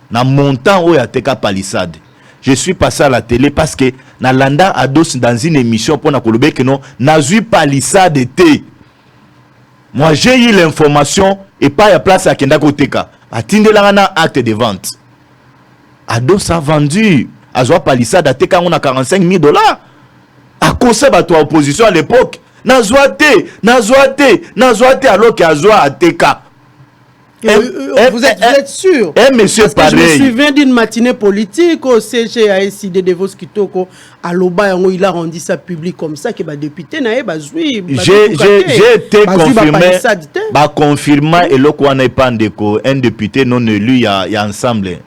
Na montant où ya teka palissade. Je suis passé à la télé parce que na landa Ados dans une émission pour na kolobé que non nazu palissade été. Moi j'ai eu l'information et pas ya place à Kenda Koteka. Atindela na acte de vente. Ados a vendu azwa palissade à teka on a $45,000 à cause de opposition à l'époque. Nazwate alors que azwa à teka. Vous êtes sûr? Monsieur Parce que pareil. je me souviens d'une matinée politique au CGASID de Vos Kitoko. À Loba, il a rendu ça public comme ça que les députés n'avaient pas joué. J'ai été confirmé et là qu'on n'est pas un député non élu, il y a ensemble.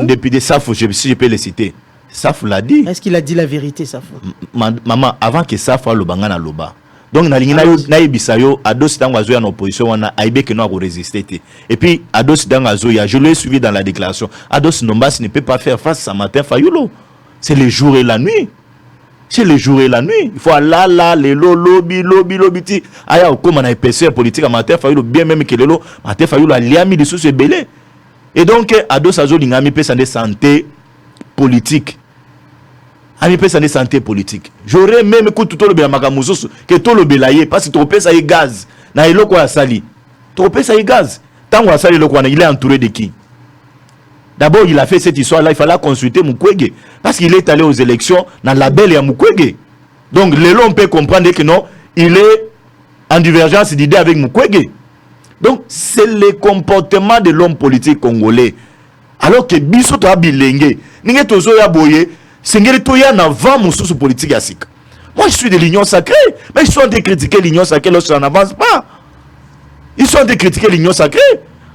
Député Safo, si je peux le citer. Safo l'a dit. Est-ce qu'il a dit la vérité, Safo? Maman, avant que Safo a Loba na Loba. Donc na ibisayo ados tango azoya en opposition wana aibe que no résister. Et puis ados tango azoya, je l'ai suivi dans la déclaration. Ados Nombas ne peut pas faire face à Martin Fayulu. C'est le jour et la nuit. C'est le jour et la nuit. Il faut là les lobby ti aya comme on a épaisseur politique à Martin Fayulu bien même que le Martin Fayulu a liami de sous ce belé. Et donc ados azo lingami pe santé santé politique. Ami pe santé santé politique. J'aurais même écouté tout le bien makamuzo que tout le belaye parce que trop pesa y gaz na eloko ya sali. Trop pesa y gaz. Tango ya sali eloko il est entouré de qui? D'abord, il a fait cette histoire là, il fallait consulter Mukwege parce qu'il est allé aux élections dans la belle et à Mukwege. Donc les on peut comprendre que non, il est en divergence d'idées avec Mukwege. Donc c'est le comportement de l'homme politique congolais. Alors que biso to abilenge, ninge tozo ya boye Sengeli toya na vent mususu politique ya sika. Moi je suis de l'union sacrée, mais ils sont en train de critiquer l'union sacrée lorsque ça n'avance pas. Ils sont en train de critiquer l'union sacrée.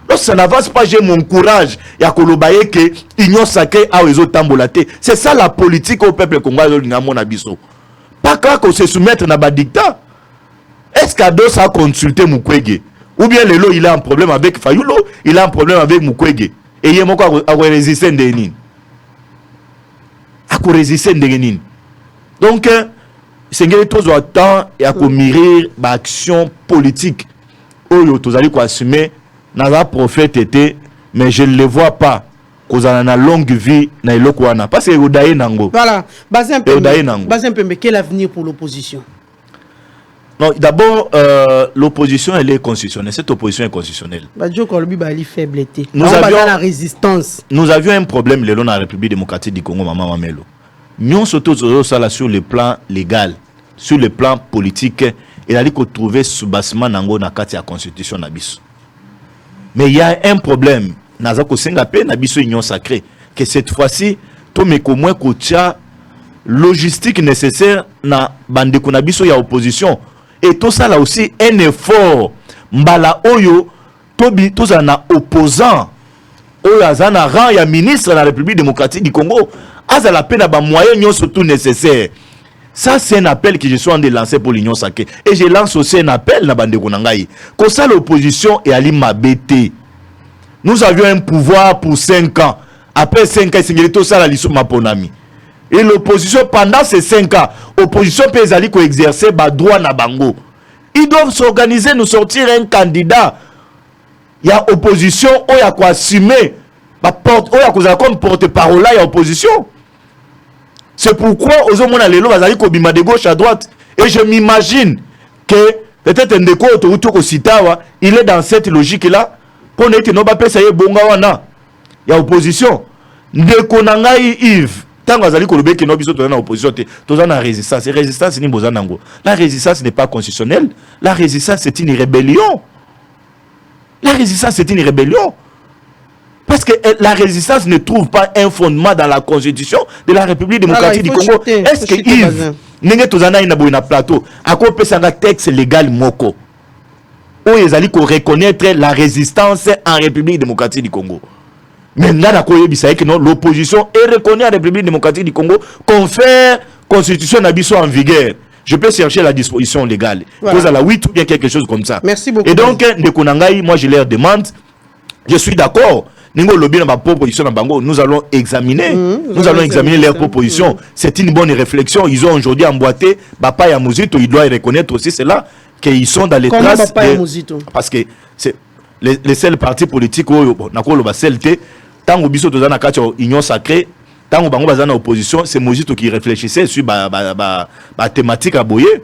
Lorsque ça n'avance pas, j'ai mon courage. Il y a que l'union sacrée a les autres tambolatés. C'est ça la politique au peuple congolais. Pas qu'on se soumette à un dictat. Est-ce qu'Ados a consulté Mukwege? Ou bien Lelo il a un problème avec Fayulu, il a un problème avec Mukwege. Et il y a un résister de Nini. À résister de Nini. Donc, c'est que tous autant et à mûrir l'action politique. Oyo tous allez assumer n'a prophète était mais je ne le vois pas cause à une longue vie na eloko wana parce que odaye nango. Voilà, Bazin Pembe, quel avenir pour l'opposition? Non, d'abord l'opposition elle est constitutionnelle, cette opposition est constitutionnelle. Nous avions un problème dans la République démocratique du Congo maman Mamelo. Nous surtout ça sur le plan légal, sur le plan politique et allait qu'on trouver sous-bassement nango na kati ya constitution na biso. Mais il y a un problème nazako Singape na biso union sacrée que cette fois-ci to me ko moins ko tia logistique nécessaire na bande ko na biso ya opposition et tout ça là aussi un effort mbala oyo tobi tout ça na opposant oyo azana rang ya ministre de la République démocratique du Congo aza la peine ba moyen nyon surtout nécessaire. Ça, c'est un appel que je suis en train de lancer pour l'Union sacrée. Et je lance aussi un appel na bande konangai. Comme ça, l'opposition est allée m'abêter. Nous avions un pouvoir pour 5 ans. Après 5 ans, c'est tout ça la liste ma ponami. Et l'opposition, pendant ces 5 ans, l'opposition peut aller exercer le droit na bango. Ils doivent s'organiser, nous sortir un candidat. Il y a opposition, il y a quoi assumer. Il y a quoi comme porte-parole, il y a opposition. C'est pourquoi aux hommes les lois bima de gauche à droite et je m'imagine que peut-être un déco autour Sitawa il est dans cette logique là pour n'être non pas ça y bonga wana il y a opposition ndeko nangai Yves tant azali ko lobeki no biso to na opposition to na résistance et résistance ni bozanango la résistance n'est pas constitutionnelle la résistance c'est une rébellion parce que la résistance ne trouve pas un fondement dans la constitution de la République démocratique du Congo. Est-ce que Yves, n'est-ce pas plateau, à quoi peut un texte légal moko, où ils allaient reconnaître la résistance en République démocratique du Congo. Maintenant, l'opposition est reconnue en République démocratique du Congo, confère constitution d'Abisso en vigueur. Je peux chercher la disposition légale. Voilà. À la 8 ou bien quelque chose comme ça. Merci beaucoup. Et donc, moi je leur demande, je suis d'accord. Nous allons examiner, leurs propositions. C'est une bonne réflexion. Ils ont aujourd'hui emboîté Bapa Yamuzito. Il doit reconnaître aussi cela qu'ils sont dans les traces. Parce que c'est les seuls partis politiques où tant que union sacrée, tant que opposition, c'est Muzito qui réfléchissait sur la thématique à Boyer.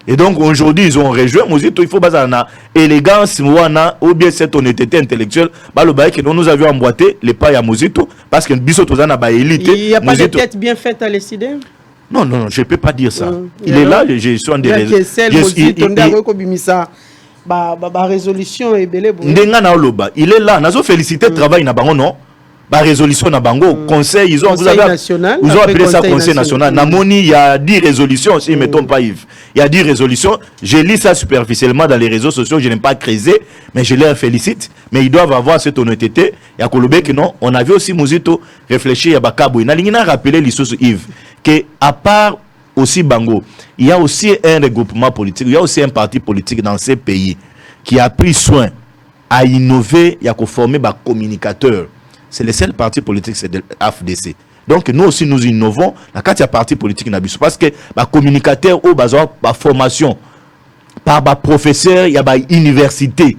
Et donc aujourd'hui, ils ont rejoint Mozito, il faut baser na élégance ou bien cette honnêteté intellectuelle. Nous avions emboîté les pas à Mozito parce que Biso Tozana ba élite. Il n'y a pas de tête bien faite à l'ECD? Non, je ne peux pas dire ça. Il est là, je suis en résolution et belé ndenga na oloba il est là nazo féliciter travail na bango non ba résolution na bango conseil ils ont national, vous avez appelé ça conseil national namoni il y a 10 résolutions si me trompe pas Yves il y a 10 résolutions je lis ça superficiellement dans les réseaux sociaux je n'aime pas creuser mais je les félicite mais ils doivent avoir cette honnêteté ya kolobé que non on avait aussi Muzito réfléchir ya bakabo na lingina rappeler l'histoire Yves que à part aussi Bango il y a aussi un regroupement politique il y a aussi un parti politique dans ces pays qui a pris soin à innover ya ko former ba communicateurs. C'est le seul parti politique, c'est de l'AFDC. Donc nous aussi nous innovons la carte de parti politique nabiso parce que les communicateurs au besoin de formation par les professeurs, il y a des universités.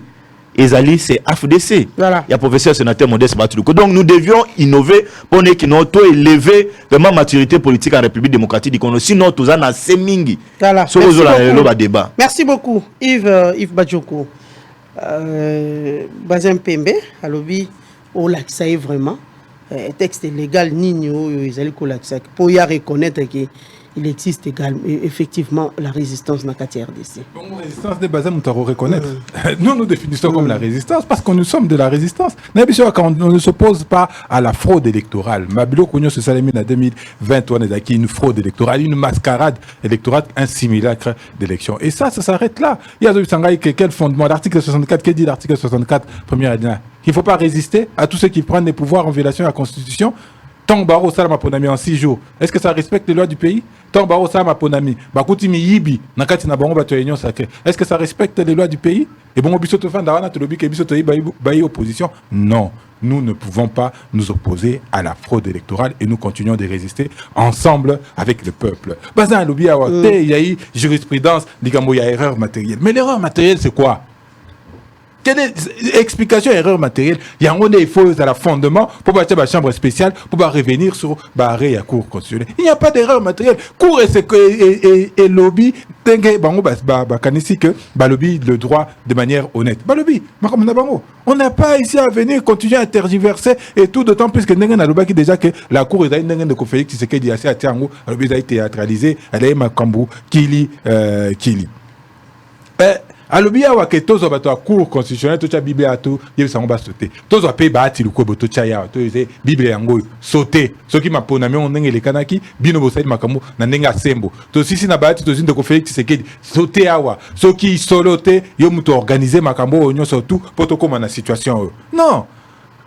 Et c'est AFDC. Voilà. Il y a professeur sénateur Modeste Batuliko. Donc nous devions innover pour que nous élever vraiment la maturité politique en République démocratique du Congo. Sinon tout ça n'a semingi. Voilà. Débat. Merci beaucoup Yves Badjoko. Bazin Pembe à l'objet au laxaï vraiment texte légal nino ils allaient collaxer pour y reconnaître qu'il existe également effectivement la résistance dans la RDC. Bon, résistance des bases, nous devons reconnaître. Nous nous définissons comme la résistance parce que nous sommes de la résistance. Quand on ne s'oppose pas à la fraude électorale. Mabilo Kounyo se salamine en 2020, on est acquis une fraude électorale, une mascarade électorale, un simulacre d'élection. Et ça s'arrête là. Il y a quel fondement? L'article 64, qu'est dit l'article 64, première alinéa? Il ne faut pas résister à tous ceux qui prennent des pouvoirs en violation de la Constitution. Tant baro salama ponami en 6 jours. Est-ce que ça respecte les lois du pays? Tant baro salama ponami, bakuti mi yibi, nakati na bango bato union sacrée. Est-ce que ça respecte les lois du pays? Et bon bisoto fan dawana to lobi ke bisoto bayi opposition. Non, nous ne pouvons pas nous opposer à la fraude électorale et nous continuons de résister ensemble avec le peuple. Bazan lobi awate, il y a eu jurisprudence, digambo il y a erreur matérielle. Mais l'erreur matérielle c'est quoi? Quelle est l'explication erreur matérielle? Il y a un faut à la fondement pour bâtir la chambre spéciale pour revenir sur barré à cour constitutionnelle. Il n'y a pas d'erreur matérielle. Cour et lobby kanisi que lobby le droit de manière honnête. Lobby, on n'a pas ici à venir continuer à tergiverser et tout d'autant plus que n'a qui déjà que la cour est une de Félix Tshisekedi assez à Tiango, lobby a été théâtralisé, elle est Makambu Kili. Alobi awa ke tozo bato a cour constitutionnel to cha bible ato yebi sango ba sauter tozo pe ba ati luko boto cha ya to yeze bible yango sauter soki mapona mi on ndenge le kanaki bino bo saidi makambo na ndenge asembo to sisi na ba ati to zinde ko Félix Tshisekedi sauter awa soki solote yo muto organiser makambo onyo surtout poto koma na situation non.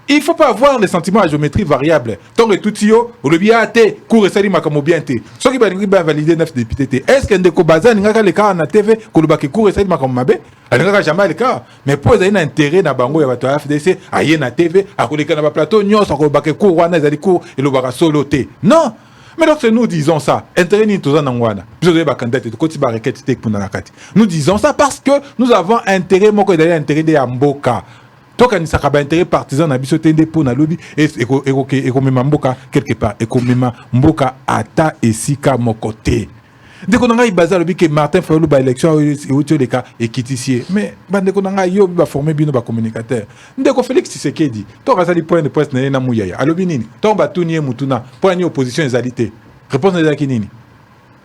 Il ne faut pas avoir les sentiments à géométrie variable. Tant que tout yo, le bien été, cours et sali makamo bien été. Ce qui va valider 9 députés. Est-ce qu'un déco bazan n'a le cas en TV, que le bac cours et sali makamo mabe? Elle n'a jamais le cas. Mais pour un intérêt na bango ya bato FDC, aïe na TV, à côté de plateau, nyon, sans que le bac cours, wana zali cours et le bac soloté. Non! Mais lorsque nous disons ça, intérêt ni tous en angwana, nous disons ça parce que nous avons intérêt, mon côté intérêt de Amboka. Donc, il y a un intérêt partisan dans le pour na lobby et même mboka quelque part et même mboka ata et sika mon côté. Dès qu'on a eu bazar lobby que Martin Fayulu ba élection et autre les cas et quitter mais dès qu'on a eu ba former bien ba communicateur. Dès qu'on Félix Tshisekedi, to rasali point de presse na muyaya. Alobi nini? To ba tunie mutuna pour une opposition exalité. Réponse na nini?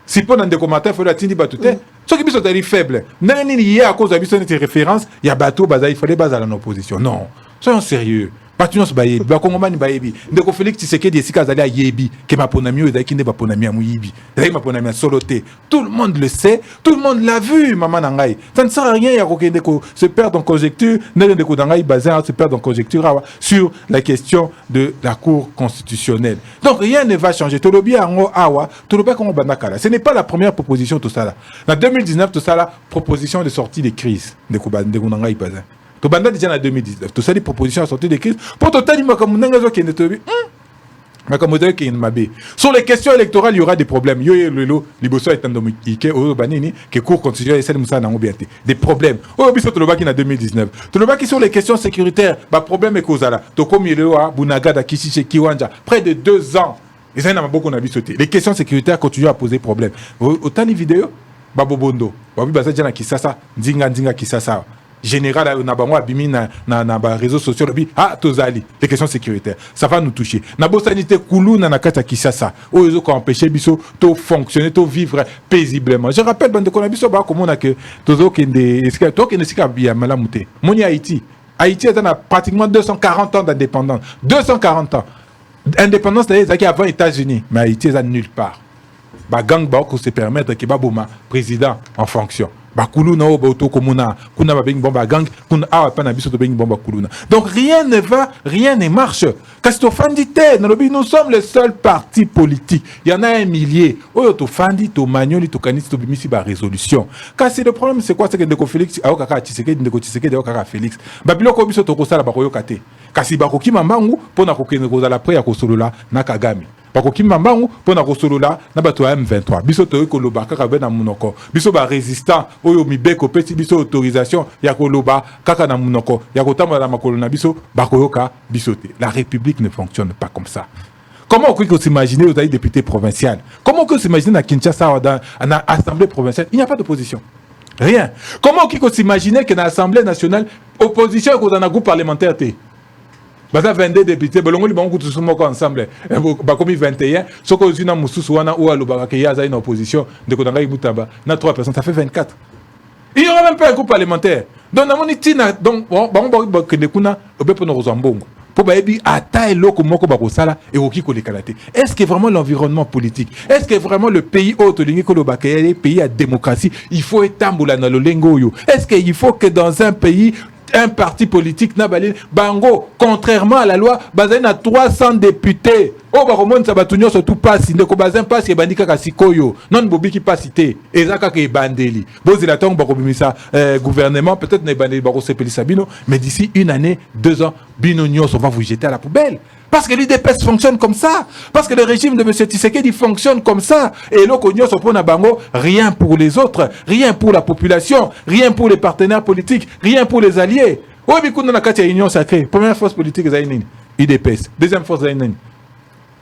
Si pour un commentaire, il faut atteindre batute. Ce qui est faible. Il y a à cause de cette référence, il y a bateau, il fallait baser en opposition. Non, soyons sérieux. Patience bayebi, bakongomani bayebi. Ndeko Félix Tshisekedi esika azali a yebi que ma ponami ezaki nde ba ponami ya muyibi. Ezaki ma ponami ya soloté. Tout le monde le sait, tout le monde l'a vu, maman nangai. Ça ne sert à rien ya kokende ko se perdre en conjecture, ndeko nangai basé se perdre en conjecture sur la question de la Cour constitutionnelle. Donc rien ne va changer. Tolobi ango awa, tolobi kongo bandakala. Ce n'est pas la première proposition tout ça là. En 2019 tout ça là, proposition de sortie des crises. Ndeko nangai basé. Tu as déjà en 2019. Tu as des propositions à sortir des crises. Pour total, sur les questions électorales, il y aura des problèmes. Des problèmes. En 2019. Sur les questions sécuritaires, problème est causé là. Près de 2 ans. Les questions sécuritaires continuent à poser problème. Autant de vidéos, Babobondo, Babi Bazadjana Kisasa, Nzinga Kisasa. général na bango abimi na réseaux sociaux tozali les questions sécuritaires ça va nous toucher na bosanité kuluna na kata Kinshasa oyo ko empêcher biso to fonctionner to vivre paisiblement je rappelle bande ko na biso ba komona que tozo kende esika bien malamu te moni Haïti a pratiquement 240 ans d'indépendance 240 ans indépendance c'est avant États-Unis mais Haïti est nulle part ba gang ba ko se permettre que baboma président en fonction ba kuluna o ba to komuna kuna ba bing bomba gang kuna a pa na biso to bing bomba kuluna donc rien ne va rien ne marche kasi to fandité nous sommes le seul parti politique il y en a un millier o to fandi to magnoli to kanisi to bimisi ba résolution kasi le problème c'est quoi c'est que ndeko Félix a okaka Tshisekedi ndeko Tshisekedi okaka Félix ba biloko biso to ko sala ba koyoka te kasi ba kokima mbangu pona kokene ko zala prêt ya ko solola na Kagame bakoki mambangu pona kosolola na bato ya M23 biso to ekoloba kaka be na munoko biso ba résistant oyo mibeko peti biso autorisation ya koloba kaka na munoko ya kotambola na makolo na biso bakoyoka biso te la République ne fonctionne pas comme ça. Comment on peut s'imaginer aux députés provinciaux? Comment on peut s'imaginer à Kinshasa dans l'Assemblée provinciale? Il n'y a pas d'opposition. Rien. Comment on peut s'imaginer que dans l'Assemblée nationale, opposition est dans un groupe parlementaire? Baza 22 députés, belongo li bango tous moko ensemble. Ba komi 21, soko zina mususu wana ou alobaka ke yaza une opposition de kodanga ibutaba na 3 personnes, ça fait 24. Il y aura même pas un groupe parlementaire. Donc na moni tina donc bango ba kende kuna obepo no rozambongo. Pour baebi ata eloko moko ba kosala et oki ko lekalate. Est-ce que vraiment l'environnement politique, est-ce que vraiment le pays auto lingi ko lobaka les pays à démocratie, il faut etambola na lolengo yo. Est-ce qu'il faut que dans un pays un parti politique n'a balé bango contrairement à la loi bazin a 300 députés oh ba komon sa batunyo surtout pas ndeko bazin passe e bandika ka sikoyo non bobi qui pas cité ezaka ke bandeli bozi la tong ba kobimisa gouvernement peut-être ne bandeli ba ko sepeli sabino mais d'ici une année 2 ans bino nyos on va vous jeter à la poubelle. Parce que l'UDPS fonctionne comme ça. Parce que le régime de M. Tshisekedi fonctionne comme ça. Et l'Okonyo Sopona Bango, rien pour les autres, rien pour la population, rien pour les partenaires politiques, rien pour les alliés. Oui, mais quand on a une union sacrée, première force politique, c'est l'UDPS. Deuxième force, c'est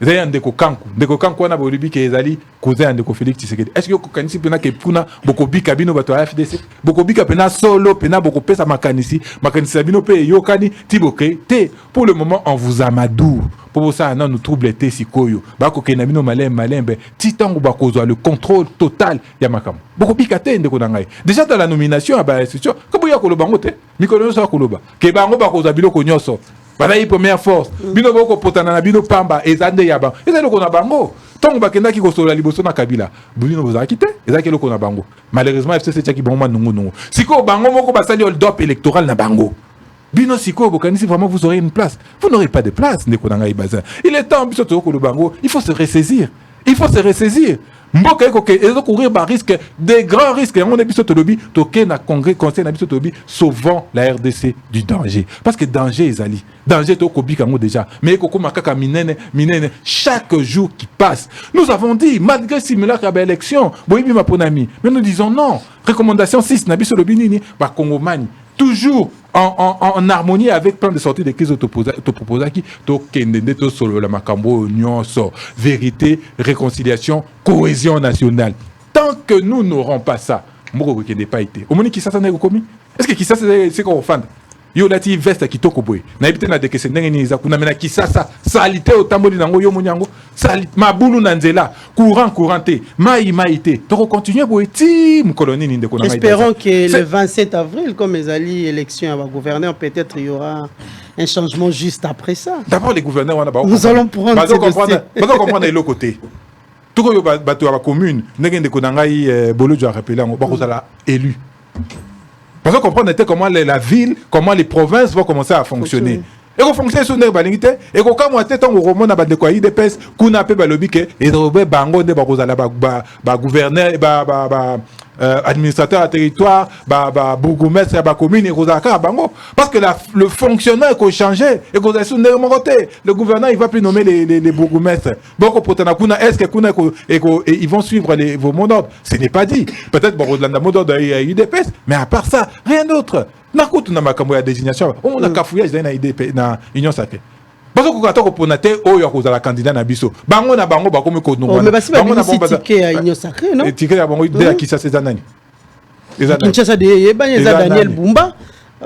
Zayan Ndeko Kankou. Ndeko Kankou, on a voulu que les alliés cousin de Félix Tshisekedi. Est-ce que vous connaissez que Puna, Bokobi Kabino, Bato FDC, Bokobi Kapena solo, Pena, Bokopé, sa Makanisi, Makanisi Sabino, Pe, Yokani, Tiboke, Te. Pour le moment, on vous amadoure. Pour ça, non, nous trouble Te, Sikoyo. Bako Kenamino, Malem, Titan ou Bakozo, le contrôle total, Yamakam. Bokobi Kate, Ndeko Nangai. Déjà dans la nomination, c'est sûr, comment il y a Kolobango, Te, Mikono Koloba, Kebango Bakozo, Bilo Konyoso. Balayi première force bino boko potana na bino pamba ezande yaba ezali ko na bango tongo bakenda ki ko sola liboso na Kabila bino boza kité ezaki loko na bango malheureusement FCC tchaki bongo nungu siko bango moko basali hold up électoral na bango bino siko bokanisi vraiment vous aurez une place vous n'aurez pas de place ndeko na ngai bazin il est temps biso to ko bango il faut se ressaisir Mboka eko courir par risque des grands risques on est biso to lobi to ke na congrès conseil na biso to lobi sauvant la RDC du danger parce que danger ezali danger to ko bikango déjà mais eko koma kaka minene chaque jour qui passe nous avons dit malgré simulacre à élection boyibi maponami mais nous disons non recommandation 6 na biso lobi nini ba Congomani toujours en harmonie avec plan de sortie de crise autoproposaki to kendende to solo la makambo nyonso vérité réconciliation cohésion nationale tant que nous n'aurons pas ça moko kende pas été au moni Kinshasa na komi est-ce que Kinshasa c'est qu'on offend yo lati veste kitoko boy na ibite na dekese ndenge ni za kuna mena Kinshasa salité otamboli nango yo munyango sali mabulu na nzela couranté maïté to continuer boy ti mkoloni ni ndeko na ngai. Espérons que le 27 avril comme les alliés élection à la gouverneur peut-être il y aura un changement juste après ça. D'abord les gouverneurs on a nous allons prendre comprendre de l'autre côté tout ko yo bato ya commune ndenge ndeko na ngai bolo jo rappeler ngo ba ko sala élu. Parce qu'on comprend comment la ville, comment les provinces vont commencer à fonctionner. Et qu'on fonctionne sur les balingité, et qu'on comme on était en roman à de quoi IDPS, qu'on a peu balobi que et robé bango de barozala ba gouverneur administrateur à territoire bourgmestre à commune et rosaka bango parce que le fonctionnaire qu'on changer et qu'on a sur le gouverneur il va plus nommer les bourgmestres beaucoup potana kuna est-ce que kuna et ils vont suivre vos mots d'ordre ce n'est pas dit peut-être bon la mot d'ordre à UDPS mais à part ça rien d'autre nakutu na makambo ya désignation on a cafouillage na IDP na union sacrée parce que quand on ponate oyo akozala candidat na biso bango na bango bakomi ko nungu bango na bango ticket à union sacrée non ticket ya bango de la Kinshasa nani Kinshasa de Daniel Bumba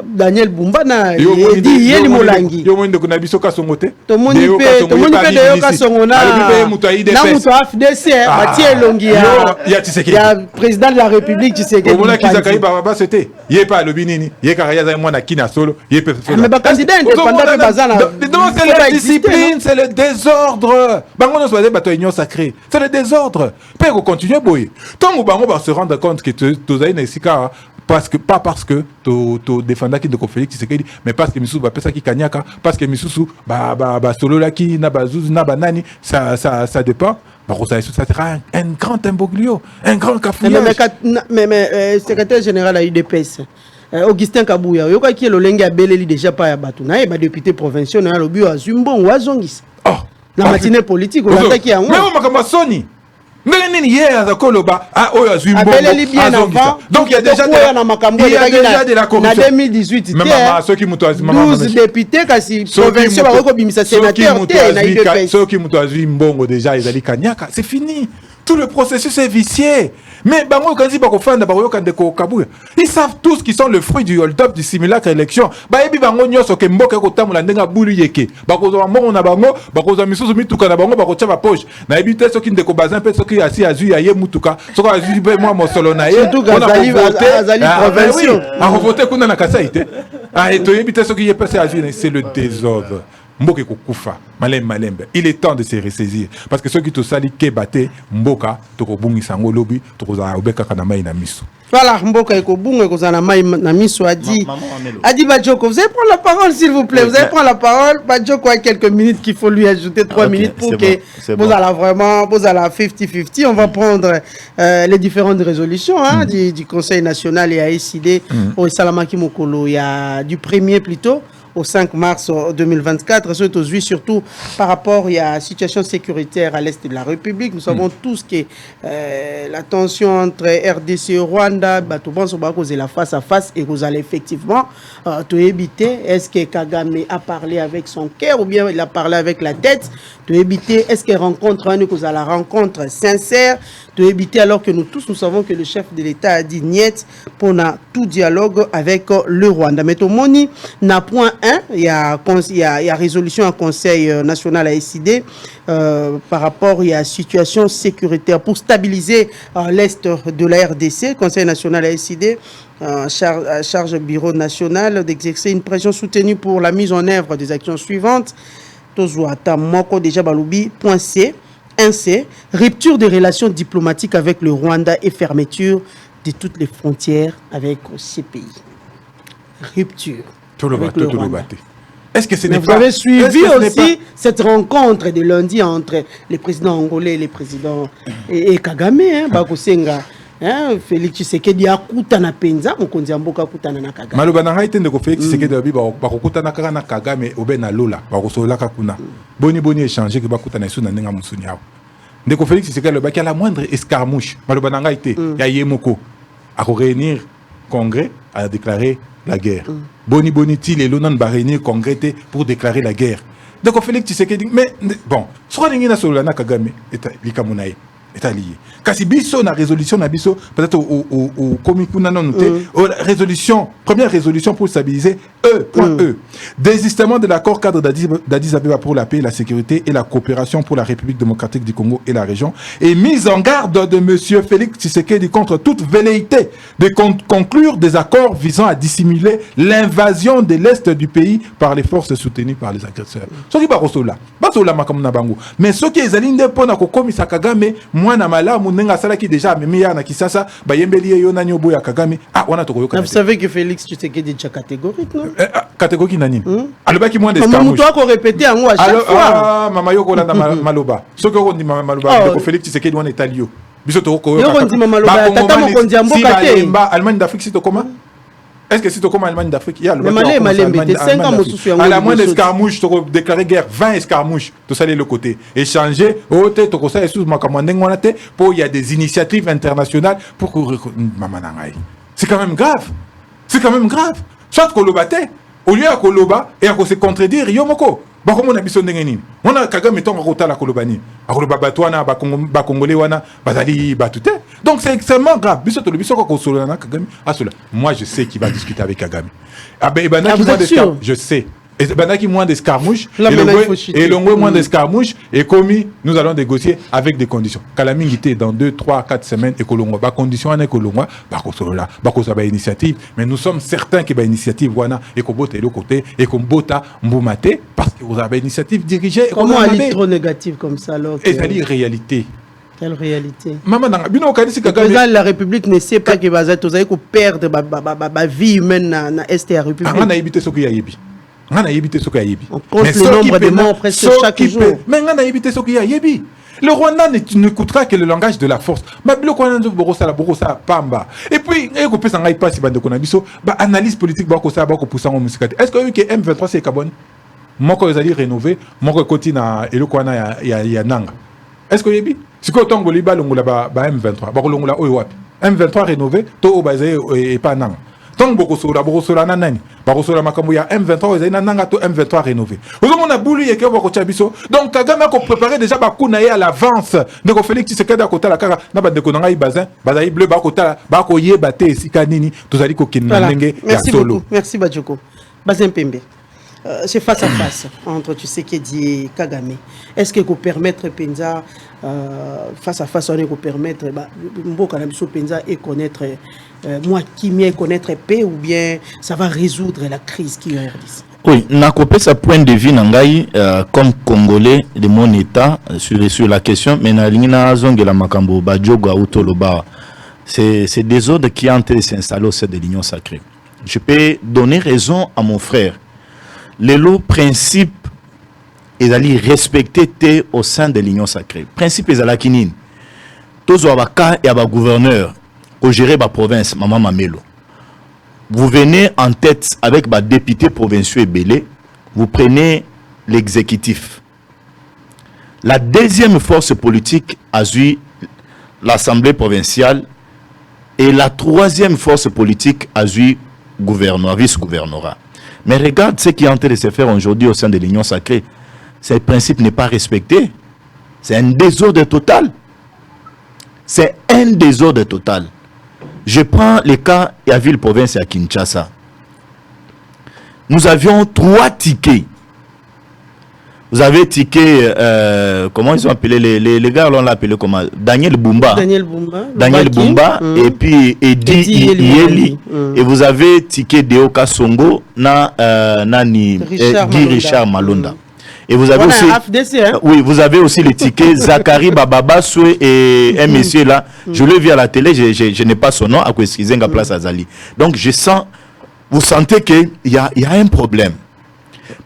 Daniel Bumba na Yedi Yeli Molangi. Yo monde kuna biso kasongote. To moni pe de yo kasongona. Na muto AFDC Mathieu Longia. Ya Tshisekedi. Ya président de la République Tshisekedi. Omona Kizakayi Baba c'était. Yé pas lobinini. Yé karaya za mwana kina solo. Yé pe. Mais ba candidat indépendant pe bazana. Donc c'est la discipline, c'est le désordre. Bango no soise bato union sacrée. C'est le désordre. Pe ko continuer boy. Tant bango va se rendre compte que tozai na sika parce que pas parce que to défendre qui de Félix Tshisekedi mais parce que Misusu ba pesa ki kanyaka parce que Misusu ba solo la ki na bazuzu na banani ça dépend bah ça sera un grand imbroglio un grand cafouillage mais secrétaire général à UDPS Augustin Kabouya yoka ki lolenge abeleli déjà pas ya batu na ba député provincial na lobi wa Zumbo wa zongisa la matinée politique on attaque yango mais on makamba soni donc il y a déjà de la corruption. En 2018, 12 députés c'est fini. Tout le processus est vicié. Mais ils savent tous qu'ils sont le fruit du hold-up du simulacre élection. C'est le désordre. Mboka kufa malembe il est temps de se ressaisir parce que ceux qui te sali ke baté mboka to ko bungisa ngo lobi to ko za obeka kana mai na miso. Voilà, mboka ko bunga ko za na mai na miso adi Badjoko, vous allez prendre la parole s'il vous plaît, vous allez prendre la parole. Badjoko a quelques minutes qu'il faut lui ajouter 3 minutes pour que vous allez vraiment vous allez 50-50. On va prendre les différentes résolutions du Conseil national et AICD au Salamaki Mokolo, il y a du premier plutôt au 5 mars 2024, surtout par rapport à la situation sécuritaire à l'est de la République. Nous savons tous que la tension entre RDC et Rwanda, c'est la face à face et vous allez effectivement te éviter. Est-ce que Kagame a parlé avec son cœur ou bien il a parlé avec la tête? Te éviter. Est-ce qu'il rencontre la rencontre sincère? Te éviter alors que nous tous nous savons que le chef de l'État a dit niet pour tout dialogue avec le Rwanda. Mais Tomoni n'a point il y a résolution en Conseil national à SID par rapport à la situation sécuritaire pour stabiliser l'Est de la RDC. Conseil national à SID charge bureau national d'exercer une pression soutenue pour la mise en œuvre des actions suivantes. Tozuata Moko déjà Baloubi, point C. 1C, rupture des relations diplomatiques avec le Rwanda et fermeture de toutes les frontières avec ces pays. Rupture. Est-ce que ce n'est pas... Vous avez suivi aussi cette rencontre de lundi entre les présidents angolais et les présidents et Kagame, Bakosenga. Félix Tshisekedi akutana penza mokonzi ya mboka akutana na Kagame. Maloba na ngai tende ko Félix Tshisekedi abi bakokutana kaka na Kagame obena lola bakosolaka kuna. Boni échanger que bakutana isu na ndenga musuni hapo. Ndeko Félix Tshisekedi lobaki la moindre escarmouche. Maloba na ngai te ya yemoko a réunir congrès a déclarer la guerre. Boni ti lelo nan ba réunir congrès pour déclarer la guerre. Ndeko Félix Tshisekedi mais bon, soit ningi na solo na Kagame eta likamunaye. Est allié. Kasi biso na résolution na biso peut-être au komikuna non noté résolution première résolution pour stabiliser désistement de l'accord cadre d'Addis Abeba pour la paix, la sécurité et la coopération pour la République démocratique du Congo et la région et mise en garde de monsieur Félix Tshisekedi contre toute velléité de conclure des accords visant à dissimuler l'invasion de l'est du pays par les forces soutenues par les agresseurs. Ce qui barosola makamuna bango mais ce qui est aligné pour na kokomisa Kagame mwana malamu nenga sala qui déjà memia na kisasa bayembeli yo nani oboya Kagame wana tokoyoka. Vous savez que Félix Tshisekedi est déjà catégorique non? Catégorique nani? Alobaki moins d'escarmouche. Maman toi ko répéter en à chaque fois. Mama yo ko landa maloba. Ce que on dit maloba ko Félix Tshisekedi wana etalio. Biso to ko yo. Yo dit maloba tata mo konzi amboka te. Allemagne d'Afrique c'est comment? Est-ce que c'est comme Allemagne d'Afrique? Il y a le à la moindre escarmouche, tu as déclaré guerre, 20 escarmouches, tout ça de l'autre côté. Échanger, pour il y a des initiatives internationales pour que c'est quand même grave. C'est quand même grave. Soit qu'on le battait, au lieu de Koloba et à se contredire, Yomoko. Bakomo na biso ndenge nini on a Kagame tonga kota la kolobani akoloba batwana ba congolais wana bazali batute Donc c'est extrêmement grave. Moi je sais qu'il va discuter avec Kagame. Ah ben, vous êtes sûr? Je sais. Et ben qui moins d'escarmouches et l'ongwe moins d'escarmouches et commis nous allons négocier avec des conditions. Kalamingité dans 2, 3, 4 semaines et Kolongwa ba condition ane Kolongwa ba kosola ba kosoba initiative mais nous sommes certains que ba initiative wana et ko bote le côté et ko bota mbumate parce que vous avez initiative dirigée. Comment aller trop négatif comme ça alors? Et ça dit réalité. Quelle réalité? Maman bino kanisi Kagame. Le président de la République ne sait pas que vous allez perdre ba vie humaine na est de la République. On a évité ce qu'il y a yebi. On a évité ce qu'il y a yebi. On compte le nombre de morts presque chaque jour. Mais on a évité ce qu'il y a yebi. Le Rwanda ne coûtera que le langage de la force. Ma bilo ko na borosa pamba. Et puis e ko pesa ngai passe bande ko na biso ba analyse politique ba ko ça ba ko poussa ngo musikati. Est-ce que M23 c'est Kabon? Moko ezali rénové, moko koti na eloko wana ya nanga. Est-ce que yebi? Si ko tongo liba longola ba M23, ba ko longola oyo wapi? M23 rénové, to obazaye et pas nanga. Tant que nanani bakosola makambo ya M23 ezali nanga to M23 rénové. Aujourd'hui on a boulu yeke ba ko chabiso. Donc Kagame a préparé déjà ba kuna ye à l'avance. Ndeko Félix Tshisekedi a kota la kaka na ba ndeko nanga bazin, bazali bleu ba kota ba ko yeba te esika nini tozali ko kinna ndenge ya solo. Merci Badjoko. Bazin Pembe. C'est face à face entre Tshisekedi et Kagame. Est-ce que vous permettre Penza face à face, on peut permettre Mboka Nabiso Penza et connaître moi qui m'y connaître paix ou bien ça va résoudre la crise qui est en RDC? Oui, n'a coupé sa point de vue nangai comme Congolais de mon état sur la question, mais na lingina zonge la makambo Badjogo Autoloba. C'est des ordres qui ont été s'installer au sein de l'Union sacrée. Je peux donner raison à mon frère. Les lots principes ils allaient respecter au sein de l'Union sacrée. Principe ils allaient kinine. Tous abaka et aba gouverneur au gérer la province Maman Mamelo. Vous venez en tête avec les députés provinciaux et belé, vous prenez l'exécutif. La deuxième force politique a eu l'Assemblée provinciale et la troisième force politique a eu gouvernorat, vice-gouvernorat. Mais regarde ce qui est en train de se faire aujourd'hui au sein de l'Union sacrée. Ce principe n'est pas respecté. C'est un désordre total. C'est un désordre total. Je prends le cas de la ville-province à Kinshasa. Nous avions 3 tickets. Vous avez ticket, comment ils ont appelé les gars, on l'a appelé comment? Daniel Bumba. Daniel Bumba et puis Eddie Yeli. Et vous avez ticket Deoka Songo Guy Richard Malonda. Et vous avez aussi, oui, vous avez aussi les tickets Zachary Bababa Soué et un monsieur là. Je l'ai vu à la télé, je n'ai pas son nom, à quoi est-ce place Azali. Donc je sens, vous sentez qu'il y a un problème.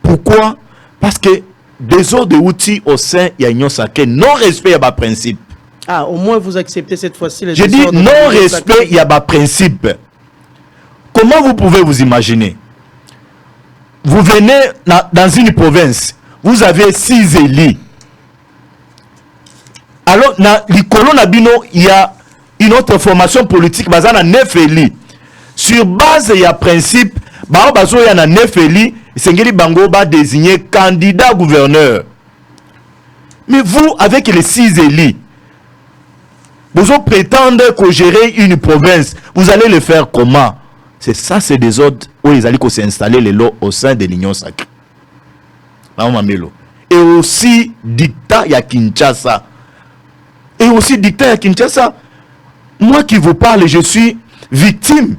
Pourquoi? Parce que des ordres outils au sein de l'Union sacrée, non-respect, il y a un principe. Ah, au moins vous acceptez cette fois-ci les. Je dis non-respect, il y a un principe. Comment vous pouvez vous imaginer? Vous venez dans une province, vous avez 6 élus. Alors, dans l'Icolo Nabino, il y a une autre formation politique, basée dans 9 élus. Sur base, il y a un principe, il y a 9 élus. Sengeli Bango va désigner candidat gouverneur. Mais vous, avec les 6 élus, vous allez prétendre que gérer une province. Vous allez le faire comment? C'est ça, c'est des ordres où ils allaient s'installer les lots au sein de l'Union sacrée. Et aussi, dictat à Kinshasa. Et aussi, dictat à Kinshasa. Moi qui vous parle, je suis victime.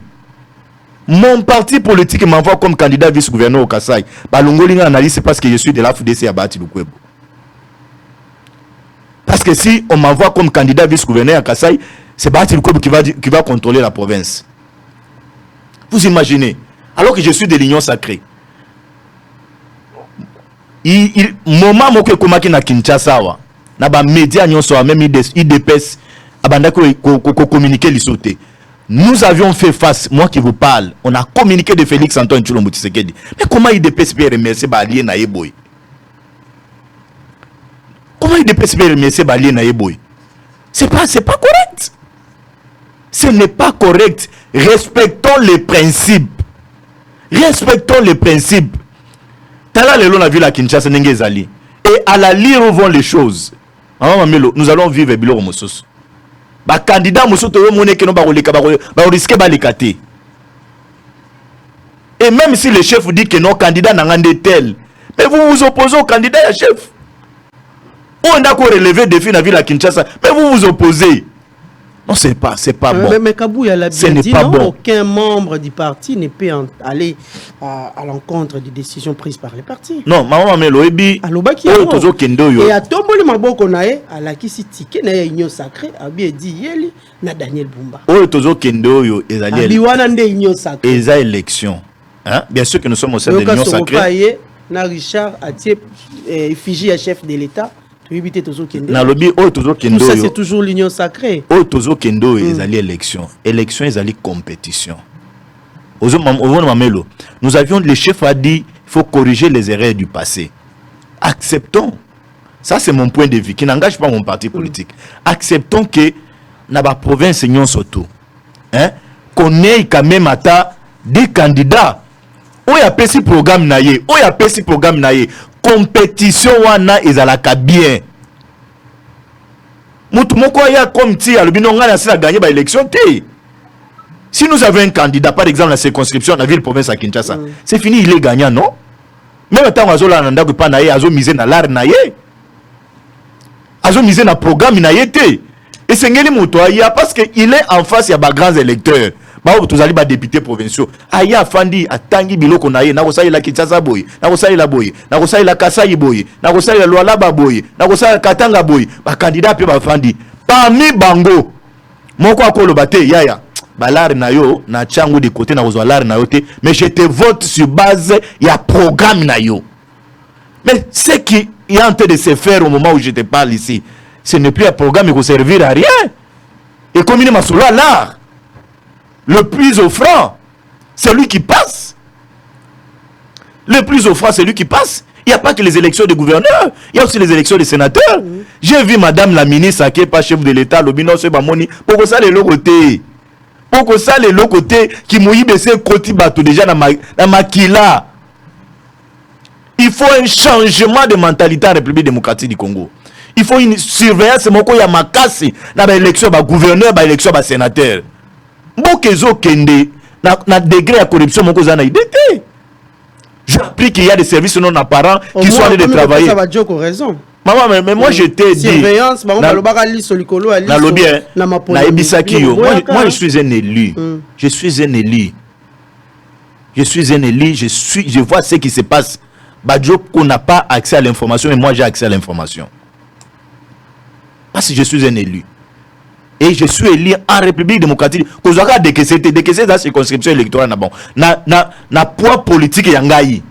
Mon parti politique m'envoie comme candidat vice-gouverneur au Kassai. Balongolinga analyse, c'est parce que je suis de la FDC à Bati Lukwebo. Parce que si on m'envoie comme candidat vice-gouverneur à Kassai, c'est Bati Lukwebo qui va contrôler la province. Vous imaginez? Alors que je suis de l'Union sacrée. Moment moke komaki na Kinshasa wa. Na ba média nyonso même IDPS abanda ko communiquer l'isauté. Nous avions fait face, moi qui vous parle, on a communiqué de Félix Antoine Tshilombo Tshisekedi. Mais comment IDPS peut remercier Balien na Yeboy? Comment IDPS peut remercier Balien na Yeboy? C'est pas correct. Ce n'est pas correct. Respectons les principes. Respectons les principes. Tala lelo na ville à Kinshasa Nengezali. Et à la lire où vont les choses. Nous allons vivre Biloro Mosos. Ba candidat mosusu to monnaie que non ba risquer ba lekate. Et même si le chef dit que non candidat n'a rien tel, mais vous vous opposez au candidat et chef. On a encore relevé des défis dans la ville à Kinshasa, mais vous vous opposez. Non, c'est pas bon. Mais Kabouya l'a bien dit, non, bon. Aucun membre du parti ne peut aller à l'encontre des décisions prises par les partis. Non, maman Melo ebi. Et à Tomboli Maboko nae, à la qui s'itike na union sacrée, a bien dit yeli na Daniel Bumba. Oh tozo kendo yo ezali. Biwana nde union sacrée. Eza élection. Hein? Bien sûr que nous sommes au sein de l'union sacrée. Na Richard Atié effigie à chef de l'État. Na lobby tozo kendo. Tout ça c'est toujours l'union sacrée. Tozo kendo ezali élection. Élection ezali compétition. Nous avions, le chef a dit, il faut corriger les erreurs du passé. Acceptons. Ça, c'est mon point de vue, qui n'engage pas mon parti politique. Acceptons que, dans la province, nous surtout, qu'on ait quand même des candidats. Où il y a petit programme naïe, où il y a petit programme naïe. Compétition, wana ezalaka bien. Moutoumoko ya comme ti, alubino nga na gagné par l'élection té. Si nous avons un candidat, par exemple, dans la circonscription de la ville-province à Kinshasa, c'est fini, il est gagnant, non? Même temps, Azo la nanda pas naïe, Azo misé na l'art naïe. Azo misé na programme naïe té. Et c'est ngeli moutoya parce qu'il est en face, il y a des grands électeurs. Bah, vous allez députés provinciaux. Aya Fandi, a Tangi Biloko naïe, na kosali la Kinshasa boy, na kosali la boy, na kosali la Kasai boy, na kosali la Lualaba boy, na kosali la Katanga boy. Ba candidat pe ba Fandi. Parmi bango, moko akolo bate yaya. Balar na yo na changu de côté na kozwalar na yo te, mais je te vote sur base ya programme na yo. Mais ce qui est en train de se faire au moment où je te parle ici, ce n'est plus un programme qui ne servir à rien. Et comme il m'a solo l'art, le plus offrant, c'est lui qui passe. Le plus offrant, c'est lui qui passe. Il n'y a pas que les élections de gouverneurs, il y a aussi les élections de sénateurs. J'ai vu madame la ministre qui n'est pas chef de l'État, l'Obino Sebamoni, pour que ça les côté. Pour que ça les côté qui mouillent baisser côté bateau déjà dans Makila. Il faut un changement de mentalité en République démocratique du Congo. Il faut une surveillance moko ya makasi dans l'élection ba gouverneur, ba élection ba sénateur. Mbokezo kende na degré de corruption moko za na idée. Je prie qu'il y a des services non apparents qui sont allés de travailler. Ça va dire qu'on raison. Maman, mais moi je t'ai dit. Surveillance, maman, moi je suis un élu. Je suis un élu. Je vois ce qui se passe. Badjo qu'on n'a pas accès à l'information, mais moi j'ai accès à l'information. Parce que je suis un élu. Et je suis élu en République démocratique. Quand je regarde décaissé dans la circonscription électorale, na poids politique yangaï.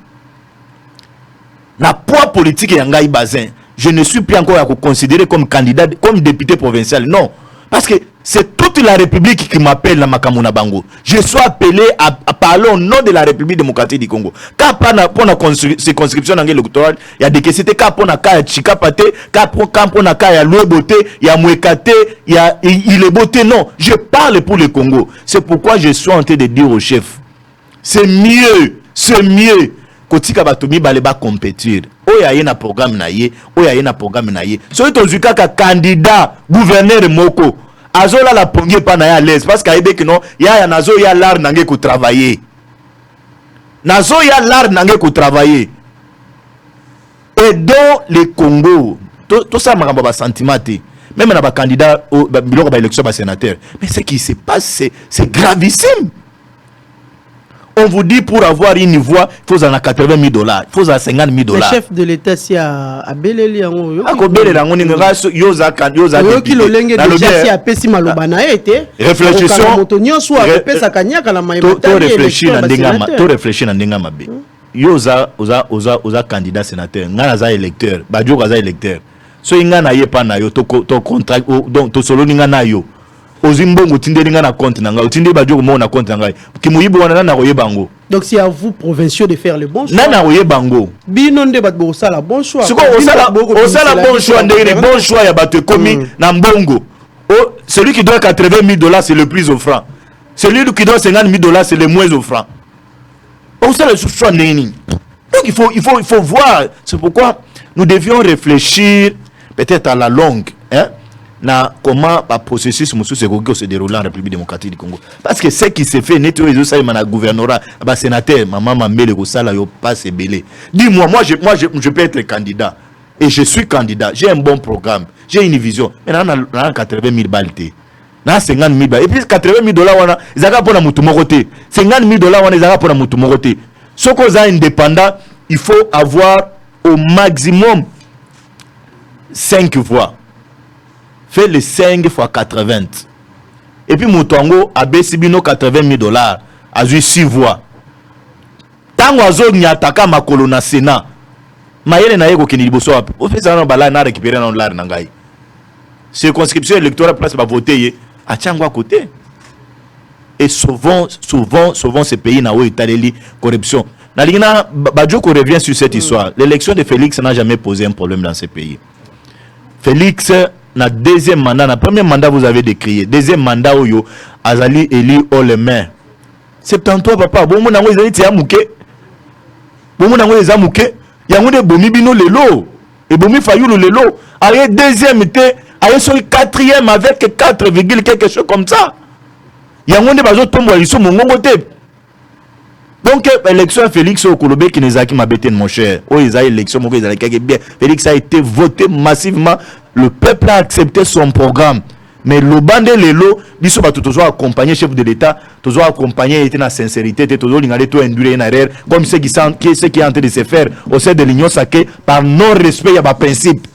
Na poids politique yangaï bazin. Je ne suis plus encore considéré comme candidat, comme député provincial. Non. Parce que c'est toute la République qui m'appelle la Makamuna Bango. Je suis appelé à parler au nom de la République démocratique du Congo. Car pour la circonscription électorale, il y a des questions. Car pour la Kaya Chikapate, car pour la Kaya Loueboté, il y a Mouekate, il y a Ileboté. Non, je parle pour le Congo. C'est pourquoi je suis en train de dire au chef, c'est mieux. Kotika batomi baleba compétir. Oya yena programme naie, oya yena programme naie. Soy tozuka ka candidat gouverneur moko. Azola la pongier pa na à l'aise parce qu'aide que non, ya nazo ya l'art nangé ko travailler. Nazo ya l'art nangé ko travailler. Et dans le Congo, tout ça m'a ba sentiment. Même na ba candidat au biloko ba élection ba sénateur. Mais ce qui se passe c'est gravissime. On vous dit pour avoir une voix, il faut en $80,000, il faut en $50,000. Le chef de l'État, c'est à Beleli. Réfléchis candidat sénateur, ngana électeur, badjo électeur. So ingana yepa na yo to contrat donc to solo ngana yo. Ozimbongo tindelinga na compte nanga otinde badjo ko mona compte nanga kimuyibo wana na koyebango. Donc c'est à vous provinciaux de faire le bon choix. Na koyebango binonde bat bo sala bon choix. Siko osala bon choix ndenge bon choix ya bato komi na mbongo. Oh, celui qui doit $80,000 c'est le plus offrant. Celui qui doit $50,000 c'est le moins offrant. On sait le choix ndenge. Donc il faut voir, c'est pourquoi nous devions réfléchir peut-être à la longue, hein. na comment le processus se déroule en République démocratique du Congo. Parce que ce qui se fait, nettoyer ça, il y a un gouvernorat, un sénateur, maman m'a mis le ça, il pas se belé. Dis-moi, moi je peux être candidat. Et je suis candidat. J'ai un bon programme. J'ai une vision. Mais on a 80 000 balles. On a 50 000 balles. Et puis 80 000 $, ils ont pour la moutoumoroté. 50 000 $, ils ont pour la moutoumoroté. Ce qu'on a indépendant, il faut avoir au maximum 5 voix. Fait les 5 fois 80. Et puis Moutongo a baissé 80 000 $. A eu 6 voix. Tant que n'y attaque ma colonne Sénat. Maïle n'a pas de liboso. Au fait, ça n'a récupéré dans l'art. Circonscription électorale place va voter à Tchangwa côté. Et souvent, ces pays n'ont pas eu corruption. Badjoko revient sur cette histoire. L'élection de Félix n'a jamais posé un problème dans ces pays. Félix, na deuxième mandat, na premier mandat vous avez décrié, deuxième mandat où yo azali élu au le maire. 73 papa, bon mon nango ezali tia muke. Bon mon nango ezali muke. Yango de bomi bino lelo et bomi fayulu lelo. Aye deuxième était, aye sur quatrième avec 4, quelque chose comme ça. Yango de bazo tombo ils sont mon ngote. Donc élection Félix Okolobe qui nous a qui m'a bêté mon cher. Oh ils a élection mon gars bien. Félix a été voté massivement. Le peuple a accepté son programme. Mais le bandé lelo, biso ba toujours accompagner chef de l'État, toujours accompagner était na sincérité, toujours l'ingalé tout endurer en arrière comme ce qui est en train de se faire au sein de l'Union sacrée par non respect à ba principe.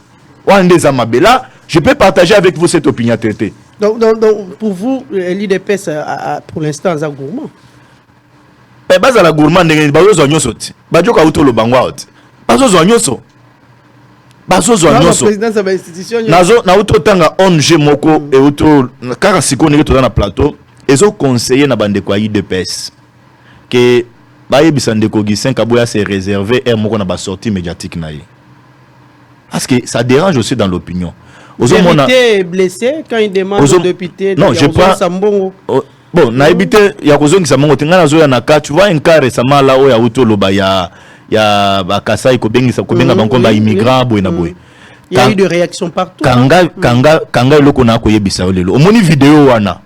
Là, je peux partager avec vous cette opinion traitée. Donc pour vous l'IDPS pour l'instant ça gourmand. Eh bas la gourmand ndenge bazo zonyo soti. Bajo ka uto lo bangwa oti. Bazo zonyo so. Bazo zonyo so. Président sa institution. Nazo na uto tanga ONG moko e uto kaka siko ndenge to na plateau ezo conseiller na bande kwa IDPS que baye bisande ko Gisin Kaboya s'est réservé et moko na ba sortie médiatique na ye. Parce que ça dérange aussi dans l'opinion. Vous avez blessé quand il demande au député non, je pas Sambongo. Bon, na habité ya kozongi Sambongo tinga zo ya naka, tu vois un cas récemment là où ya uto loba ya bakasa ikobengi sa kobenga banko ba immigrant boy na boy. Il y a eu des réactions partout. Kanga eloko na koyebisa lelo. Omoni vidéo wana.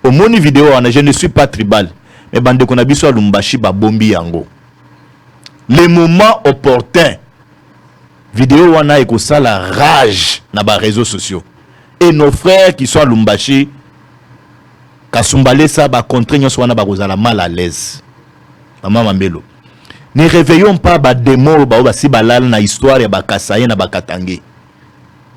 Omoni vidéo wana, je ne suis pas tribal. Mais bande ko na biso Lumbashi ba bombi yango. Les moments opportuns. Vidéo wana eko sala rage na ba réseaux sociaux. Et nos frères qui sont à Lumbashi Kasumbale sa ba contraignons wana ba kozala mal à l'aise. Maman Mbelo. Ne réveillons pas ba démon ba si balal na histoire ya ba Kasaye na ba Katange.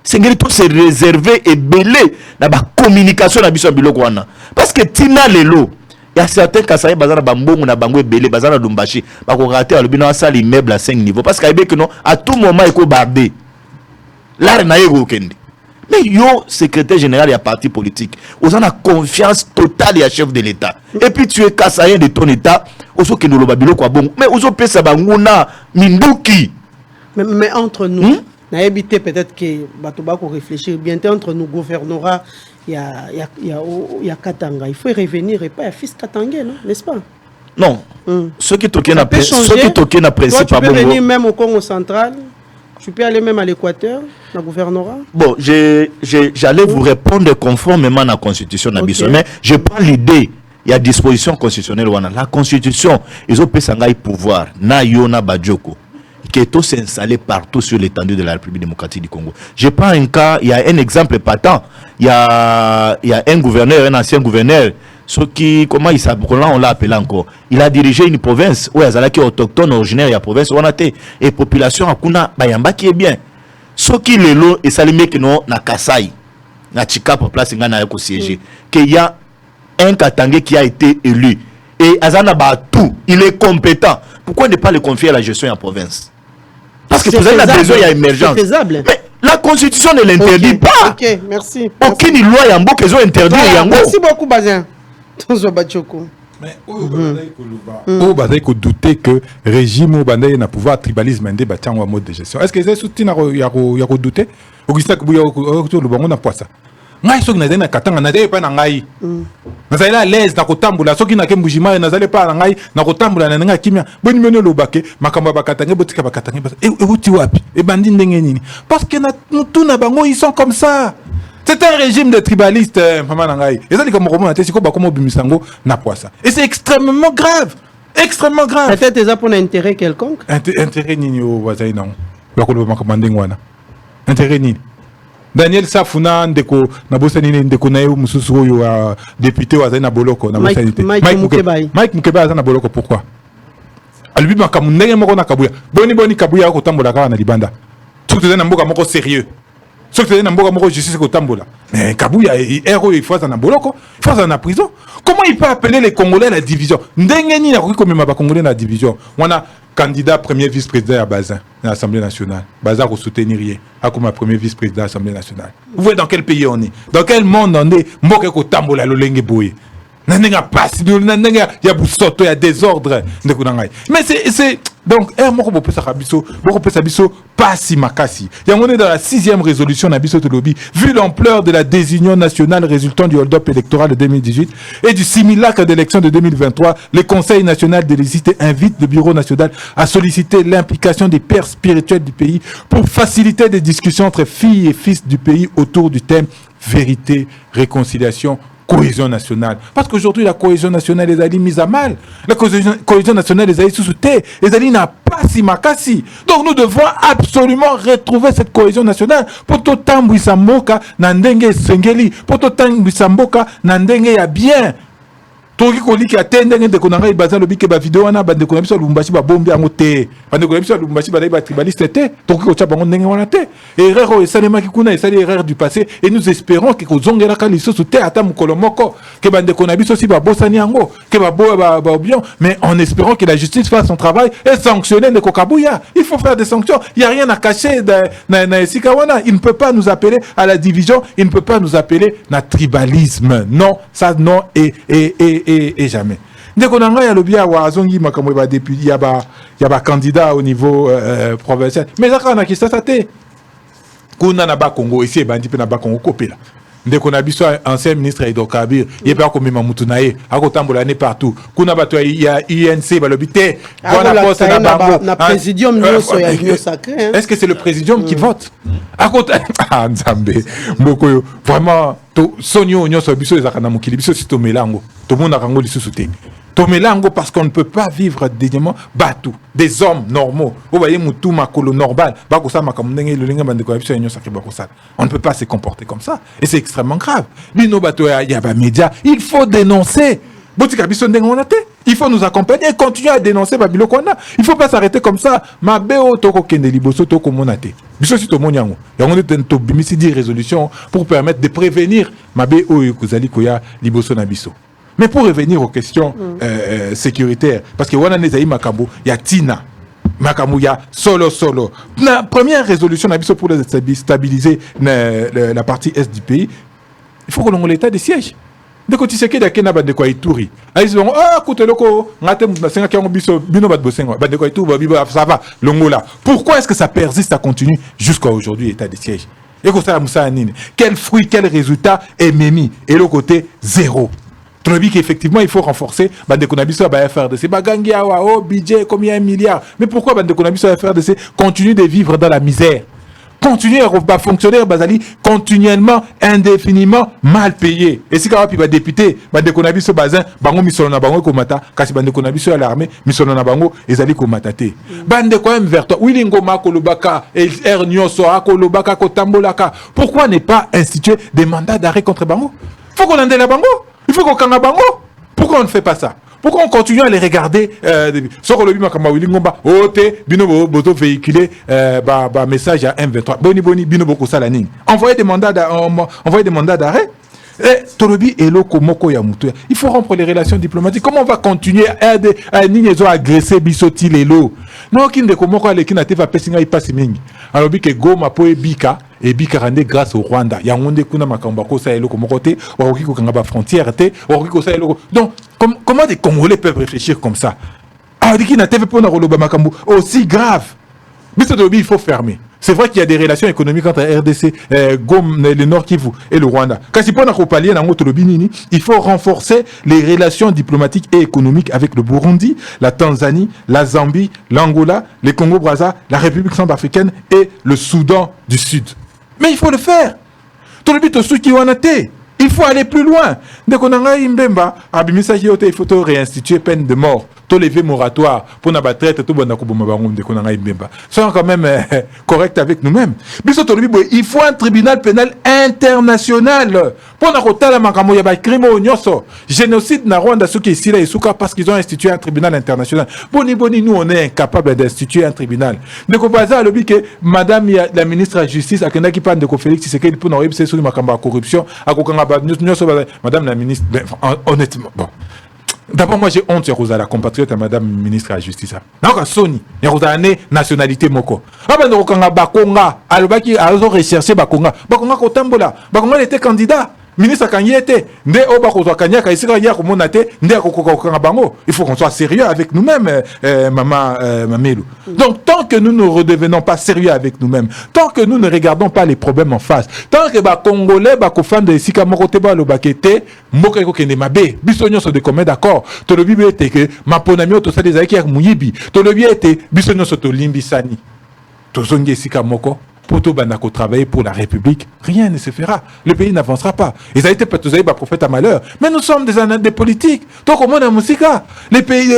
Sengeli tout se réserver et belé na ba communication na biso biloko wana. Parce que tina lelo il y a certains Kasaye bazana bambongo na bango belé bazana Lumbashi ba ko rater alobino asali immeuble à 5 niveaux parce qu'aibé que non à tout moment il ko bardé. Là na yego kendi. Mais yo secrétaire général et parti politique, vous en a confiance totale à chef de l'État. Et puis tu es Kasayen de ton État, aussi que nous le babilo quoi bon. Mais vous avez ça banguna minduki. Mais entre nous, n'a évité peut-être que Batobako réfléchir bien entre nous gouvernorat il y a Katanga, il faut y revenir et pas à fils Katanga, non, n'est-ce pas? Non. Ceux qui toquent na principe tu peux venir même au Congo central. Tu peux aller même à l'Équateur, dans le gouvernorat. Bon, j'allais vous répondre conformément à la Constitution. Okay. Mais je prends l'idée, il y a disposition constitutionnelle. La Constitution, ils ont pris un pouvoir. Na yona badjoko. Qui est tous installé partout sur l'étendue de la République démocratique du Congo. Je prends un cas, il y a un exemple patent. Il y a un gouverneur, un ancien gouverneur. Ce qui, comment il s'appelle, on l'a appelé encore. Il a dirigé une province où il y a des autochtones originaires de la province où on a été. Et population à Kuna, Bayamba qui est bien. Ce qui est là, et ça les non na Kasai, na Chika pour place ngana yako siéger. Qu'il y a un Katangé qui a été élu. Et Azana Batou, il est compétent. Pourquoi ne pas le confier à la gestion de la province? Parce que vous avez besoin, il y a émergence. C'est faisable. Mais la Constitution ne l'interdit pas. Ok, merci. Aucune loi Yambo qu'ils ont interdit Yango. Merci beaucoup, Bazin. Mais on va douter que le régime au Bandaye n'a pouvoir tribalisme en mode de gestion. Est-ce que c'est soutenu à douter? Augustin Kouya le bango n'a pas ça. Ngai soki nazali na katanga nazali pa na ngai. Nazali à l'aise na kotambola soki na kembujima nazali pa na ngai na kotambola na nga kimia. Boni meno lobake makamba bakatanga botika bakatanga. E uti wapi? E bandi ndenge nini? Parce que na tout na bango ils sont comme ça. C'est un régime de tribalistes, maman Nangaï. Et ça, comme on a dit, c'est comme Bimisango n'a pas ça. Et c'est extrêmement grave. Extrêmement grave. Peut-être que ça pour un intérêt quelconque. Intérêt ni au voisin, non. Intérêt ni. Daniel Safuna ndeko na bosani ndeko na yo mususu oyo député wa na boloko na bosani Mike Mukeba na boloko pourquoi albi makamu ndenge moko na kabuya boni kabuya ko tambola ka na libanda tout na mboka moko sérieux soki na mboka moko justice ko tambola mais kabuya héros il faut ça na boloko il faut ça na prison. Comment il peut appeler les Congolais à la division ndenge ni na ko komema ba Congolais na division wana candidat premier vice-président à Bazin à l'Assemblée nationale. Bazin pour soutenir rien. Comme premier vice-président à l'Assemblée nationale. Vous voyez dans quel pays on est? Dans quel monde on est? Mboke ko tambola lolenge boye. Nanenga passe, nanenga ya busoto ya désordre. Mais c'est donc moko bo pesa biso, moko pesa biso pasi makasi. Ya on est dans la 6e résolution na biso Tolobi, vu l'ampleur de la désunion nationale résultant du hold-up électoral de 2018 et du simulacre d'élection de 2023, le Conseil national de l'électricité invite le Bureau national à solliciter l'implication des pères spirituels du pays pour faciliter des discussions entre filles et fils du pays autour du thème vérité, réconciliation, cohésion nationale. Parce qu'aujourd'hui, la cohésion nationale est mise à mal. La cohésion nationale est sous-souté. Les n'a pas si makasi. Donc nous devons absolument retrouver cette cohésion nationale. Pour tout temps, Samboka, Nandenge Sengeli. Pour tout temps, Samboka, Nandenge ya bien. Toki koliki atendenge de konanga ibaza lobike ba vidéo wana bande ko biso Lubumbashi ba bombi angote bande ko biso Lubumbashi ba ba tribaliste te toki ko tshaba ndenge wana te erreur esalema kikuna esali erreur du passé et nous espérons que kozongela ka lisusu te ata mukolo moko ke bande ko biso si ba bosani yango ke ba bien mais en espérant que la justice fasse son travail et sanctionner ne kokabuya. Il faut faire des sanctions, il y a rien à cacher na Sikawana. Il ne peut pas nous appeler à la division, il ne peut pas nous appeler na tribalisme. Non, ça non et jamais. Ndeko nanga ya lobia wa azongi makamwe ba député ya ba candidat au niveau provincial. Mais ça na kisa te. Kuna na ba Congo ici bandi pe na ba Congo kopela. Ndeko na biso ancien ministre Hydrocarbures, il peut komema mutu na ye, akotambola ne partout. Kuna bato ya UNC balobité, bona poste na bango. Na présidium nyonso ya union sacrée. Est-ce que c'est le présidium qui vote? Ah Nzambe. Mboko vraiment to sonyo nyonso biso ezaka na mokili biso si to melango. To mona kango lisusu te. Tomelango parce qu'on ne peut pas vivre dignement batou des hommes normaux. Vous voyez mutu makolo normal. Bakosa makamundenge lolinga bandeko biso nyo sakri bakosa. On ne peut pas se comporter comme ça et c'est extrêmement grave. Bino bato ya ba média, il faut dénoncer. Botika biso ndenge on a té. Il faut nous accompagner et continuer à dénoncer babilo kona. Il faut pas s'arrêter comme ça. Mabeo toko kende liboso toko monate. Biso si to monyango. Ya on est to bimisi di résolution pour permettre de prévenir mabeo kozali koya liboso na biso. Mais pour revenir aux questions sécuritaires, parce que wana nezaï makambo, il y a Tina, makambo, il y a solo. La première résolution pour stabiliser la partie est du pays, il faut que l'on ait l'état de siège. Dès que tu sais qu'il y a quelqu'un qui a Ituri, ils disent écoute loko, ça va, l'ongola. Pourquoi est-ce que ça persiste, ça continue jusqu'à aujourd'hui l'état de siège? Et quel fruit, quel résultat est mémis? Et le côté zéro. Qu'effectivement, il faut renforcer Bande Konabiso à FRDC. Bagangia, budget, combien 1 milliard. Mais pourquoi Bande Konabiso à FRDC continue de vivre dans la misère? Continuer à fonctionner, Bazali, continuellement, indéfiniment, mal payé. Et si quand on député, Bande Konabiso Bazin, Bango Misolona Bango Komata, Kasi Bande Konabiso à l'armée, Misolona Bango, Ezali Komatate. Bande Koem Verto, Willingo Mako Lubaka, R Nyoso, Ako Lubaka, Kotambolaka. Pourquoi ne pas instituer des mandats d'arrêt contre Bango? Faut qu'on en ait la Bango. Il faut qu'on kanga bango. Pourquoi on ne fait pas ça? Pourquoi on continue à les regarder sur le bima kama wilingomba ote bino boto véhiculer message à M23 boni bino boko salaning. Envoyer des mandats d'arrêt. Tolobi et loko moko ya mutu. Il faut rompre les relations diplomatiques. Comment on va continuer à nignezo agresser bisoti lelo? Non kinde ko moko ale kina te va pesinga ipasi mingi. Alors bi ke goma po ebika et bika rende grâce au Rwanda. Ya ngonde kuna makamba ko sa eloko moko te, wakoki ko kanga ba frontière te, wakoki ko sa eloko. Donc comment des Congolais peuvent réfléchir comme ça? Ah di kina te pe pona roloba makambo aussi grave. Biso Tolobi il faut fermer. C'est vrai qu'il y a des relations économiques entre RDC, le Nord Kivu et le Rwanda. Quand il faut renforcer les relations diplomatiques et économiques avec le Burundi, la Tanzanie, la Zambie, l'Angola, les Congo-Brazza, la République centrafricaine et le Soudan du Sud. Mais il faut le faire. Tout le but au qui on a été. Il faut aller plus loin. Dès qu'on a Mbemba, il faut réinstituer peine de mort. Tout lever moratoire pour n'a pas traiter tout bon dès qu'on a Mbemba. Soyons quand même corrects avec nous-mêmes. Il faut un tribunal pénal international. Pour n'a pas crime au nyoso. Génocide na Rwanda ceux qui ici là parce qu'ils ont institué un tribunal international. Boni, nous on est incapable d'instituer un tribunal. Donc on va dire le que madame la ministre de la justice a qui parle de Félix Tshisekedi pour nous c'est sur la corruption madame la ministre honnêtement bon. D'abord, moi j'ai honte de la compatriote à madame ministre de la justice. Donc, Sony, il y a une nationalité moko. Ah ben, donc, on a Bakonga, Alobaki a recherché Bakonga. Bakonga Kotambola. Bakonga était candidat. Ministre Kanye était. Il faut qu'on soit sérieux avec nous-mêmes, maman Mamelo. Donc, tant que nous ne redevenons pas sérieux avec nous-mêmes, tant que nous ne regardons pas les problèmes en face, tant que les Congolais, les fans de Sika Moroteba, le Bakete, Mokeko Kenemabe, Bissonio sont de commun d'accord. Tout le but était que Maponamio, tout ça des Aïkiak Mouyibi, tout le but était Bissonio sont de Limbisani. Tout ça, Sika Moko. Pour tout banako travailler pour la République, rien ne se fera. Le pays n'avancera pas. Ils ont été peut-être prophètes à malheur. Mais nous sommes des politiques. Donc, au monde, les pays,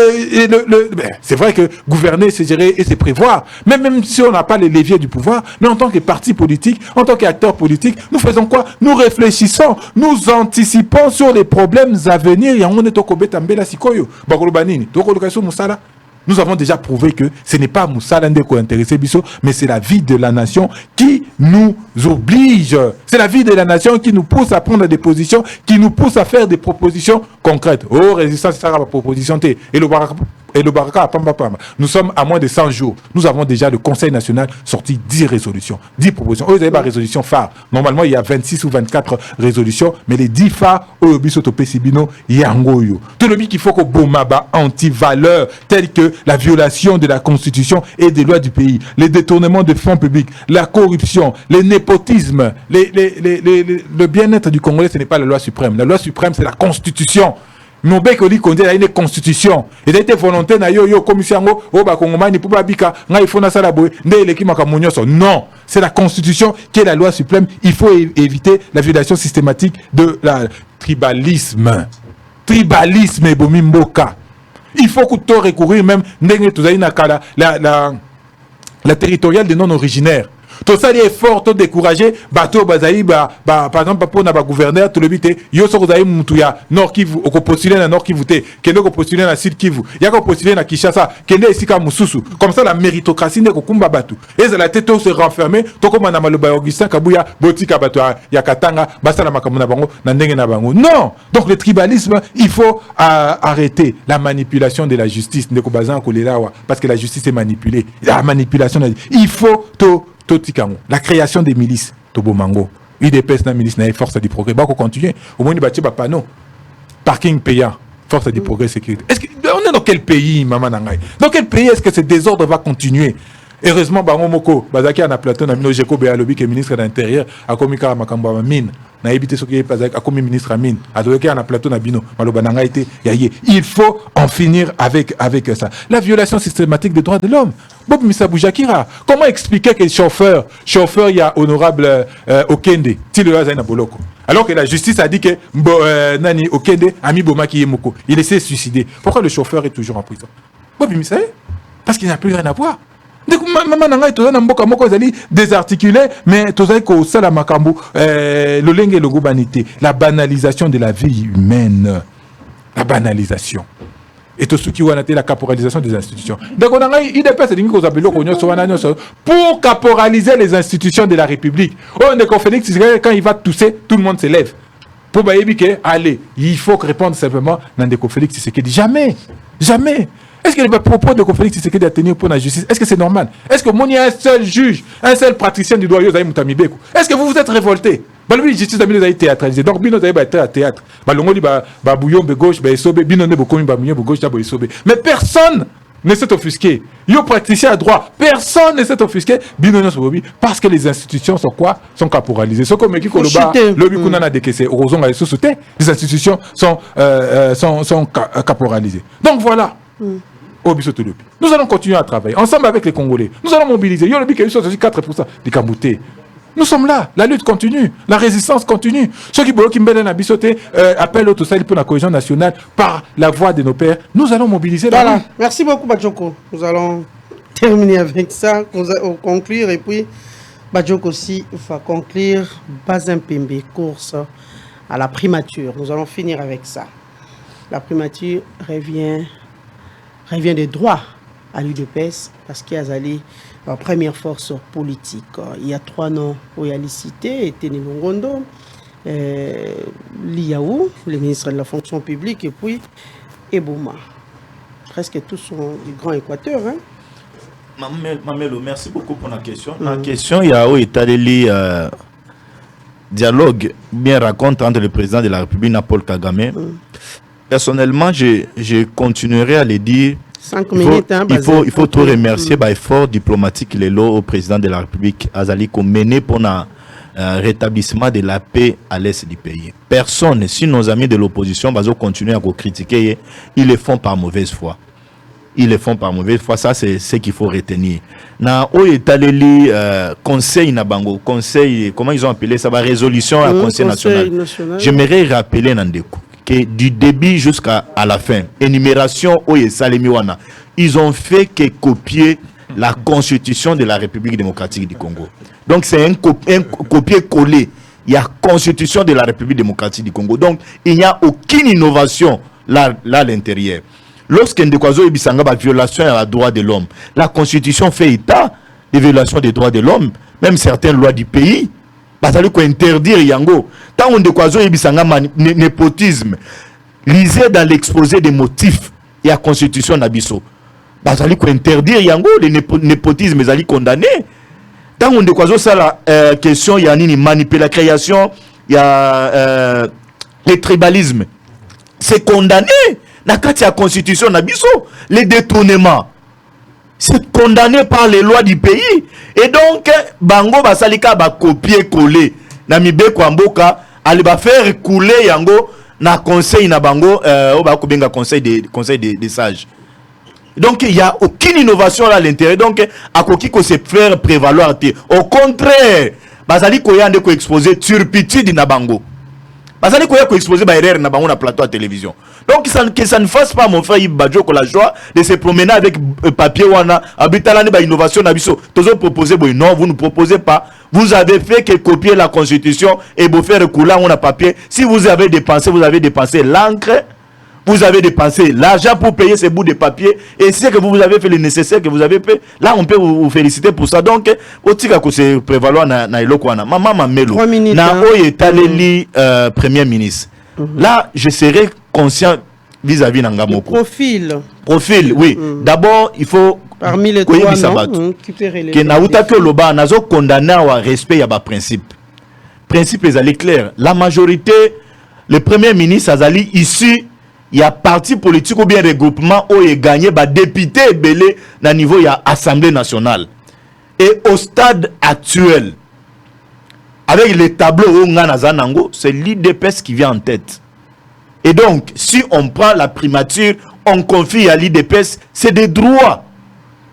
c'est vrai que gouverner, c'est gérer et c'est prévoir. Mais même si on n'a pas les leviers du pouvoir, mais en tant que parti politique, en tant qu'acteur politique, nous faisons quoi? Nous réfléchissons, nous anticipons sur les problèmes à venir. Nous avons déjà prouvé que ce n'est pas Moussa Landeko intéressé Bisso, mais c'est la vie de la nation qui nous oblige. C'est la vie de la nation qui nous pousse à prendre des positions, qui nous pousse à faire des propositions concrètes. Oh, résistance, c'est ça la proposition. Et le Baraka, nous sommes à moins de 100 jours. Nous avons déjà le Conseil national sorti 10 résolutions, 10 propositions. Vous avez ma résolution phare. Normalement, il y a 26 ou 24 résolutions, mais les 10 phares, tout le but qu'il faut que Bomaba anti-valeurs telles que la violation de la Constitution et des lois du pays, les détournements de fonds publics, la corruption, le népotisme, le bien-être du Congolais, ce n'est pas la loi suprême. La loi suprême, c'est la Constitution. Mon bec oli condé a une constitution. Il a été volontaire na yo commission o ba kongomani pour babika nga ifona sala boy nde leki makamunyoso. Non, c'est la constitution qui est la loi suprême. Il faut éviter la violation systématique de la tribalisme. Tribalisme et bomimboka. Il faut que tu recourir même ndenge tozali na kala la territoriale des non originaires. Tout ça est fort, tout découragé. Bateau Bazaï, par exemple, pour notre gouverneur, tout le but est, yo so Bazaï Moutuya, Nord Kivu, au postuler na Nord Kivu, Kende au postuler na Sud Kivu, Yako postuler na Kinshasa, Kende ici comme Moussousou. Comme ça, la méritocratie n'est qu'au Kumba Batu. Et ça la tête se renfermer, tout comme on a mal au Augustin Kabouya, Botika Batu, Yakatanga, Basta la Makamuna Bango, Nandenge Nabango. Non! Donc le tribalisme, il faut arrêter la manipulation de la justice, parce que la justice est manipulée. La manipulation, il faut tout. La création des milices, Tobomango, UDPS na milice na force du progrès, bah continuer. Au moins il bâtit panneau, parking payant, force du progrès sécurité. Est-ce que on est dans quel pays, maman Nangai? Dans quel pays est-ce que ce désordre va continuer? Heureusement, Bango Moko, Bazaki a plateau na mino Jeko Béalobi qui est ministre de l'Intérieur, a commis Karamakamba mine. Na évité ce qui est pas a commis ministre à mine. A donné a plateau na bino. Malobananga été yaye. Il faut en finir avec ça. La violation systématique des droits de l'homme. Bob Misaboujakira. Comment expliquer que le chauffeur, il y a honorable Okende, Tiloa Zaina Boloko. Alors que la justice a dit que Nani Okende a mis Bomaki Yemoko. Il essaie de se suicider. Pourquoi le chauffeur est toujours en prison? Bob Misaye? Parce qu'il n'a plus rien à voir. Maman nanga etoza na mboka moko ezali désarticulé mais tozali ko sala makambo le lenge le gobanité, la banalisation de la vie humaine, la banalisation et tout ce qui wana la caporalisation des institutions. Donc on a il dépend c'est dingo zabelo ko nyoso wana nyoso pour caporaliser les institutions de la République. On est Félix quand il va tousser, tout le monde se lève. Pour bayebi que allez, il faut répondre simplement dans des Félix c'est que jamais. Est-ce que le propos de Félix Tshisekedi à tenir pour la justice, est-ce que c'est normal? Est-ce que il y a un seul juge, un seul praticien du droit, est-ce que vous vous êtes révolté? La justice a été théâtralisée. Donc, Bino a été à théâtre. Mais personne ne s'est offusqué. Yo praticien à droit, personne ne s'est offusqué. Parce que les institutions sont quoi? Sont caporalisées. Ce comme les institutions sont caporalisées. Donc voilà. Nous allons continuer à travailler ensemble avec les Congolais. Nous allons mobiliser. Il y a 4% des Kambouté. Nous sommes là, la lutte continue, la résistance continue. Ceux qui appellent au Tossali pour la cohésion nationale par la voix de nos pères, nous allons mobiliser la Voilà, rue. merci beaucoup Badjoko. Nous allons terminer avec ça, conclure et puis Badjoko aussi va conclure Bazimpembe, course à la primature. Nous allons finir avec ça. La primature revient des droits à l'UDPS parce qu'il y a la première force politique. Il y a 3 noms où il y a cité, Teni Longondo, Liaou, le ministre de la fonction publique, et puis Ebouma. Presque tous sont du Grand Équateur. Hein? Mamelo, merci beaucoup pour la question. La question, il y a où Italien dialogue bien raconte entre le président de la République, Paul Kagame. Personnellement, je continuerai à le dire. 5 minutes, il faut tout remercier l'effort diplomatique au président de la République Azali qu'on mené pour le rétablissement de la paix à l'est du pays. Personne, si nos amis de l'opposition vont continuer à critiquer, ils le font par mauvaise foi. Ils le font par mauvaise foi, ça c'est ce qu'il faut retenir. Na o etaleli conseil na bango, conseil, comment ils ont appelé ça, résolution à conseil national. J'aimerais rappeler Nandeko que du début jusqu'à la fin, énumération Oye Salemiwana, ils ont fait que copier la constitution de la République démocratique du Congo. Donc c'est un copier-coller. Il y a constitution de la République démocratique du Congo. Donc il n'y a aucune innovation là à l'intérieur. Lorsque Ndekwazo Ibisanga a violation à droit de l'homme, la constitution fait état des violations des droits de l'homme, même certaines lois du pays. Basali ko interdire yango. Tant on Ndekwazo Ibisanga népotisme, lisez dans l'exposé des motifs et la constitution nabiso. Basali ko interdire yango, le népotisme ezali condamné. Tant on Ndekwazo ça la question il y a une manipulation, il y a le tribalisme. C'est condamné. Dans la constitution nabiso, les détournements, c'est condamné par les lois du pays. Et donc, Bango Basalika va copier-coller. Namibe Kwamboka, elle va faire couler Yango na conseil na Bango, conseil des sages. Donc, il n'y a aucune innovation là à l'intérieur. Donc, à quoi qu'on se faire prévaloir. Au contraire, Basaliko Yande ko exposer turpitude na Bango. Basali ko exposer ba erreur na Bango na plateau à télévision. Donc que ça ne fasse pas mon frère Ibadjo la joie de se promener avec papier wana habitalane ba innovation na biso. Toujours proposer boy non, vous ne proposez pas. Vous avez fait que copier la constitution et vous faire couler on a papier. Si vous avez dépensé l'encre, vous avez dépensé l'argent pour payer ces bouts de papier et c'est que vous avez fait le nécessaire que vous avez fait. Là on peut vous féliciter pour ça. Donc otika ko se prévaloir na eloko wana. Maman Mamelo na oye taleli premier ministre. Là je serai conscient vis-à-vis d'Angamo. Profil, oui. D'abord, il faut parmi les trois noms que Naouta que Loba nazo condamné au respect ya ba principe. Principe est allé clair. La majorité, le premier ministre Azali ici, il y a parti politique ou bien regroupement où il gagné ba député belé na niveau ya Assemblée nationale. Et au stade actuel, avec les tableaux où Nganazanango, c'est l'IDPS qui vient en tête. Et donc, si on prend la primature, on confie à l'IDPS, c'est des droits.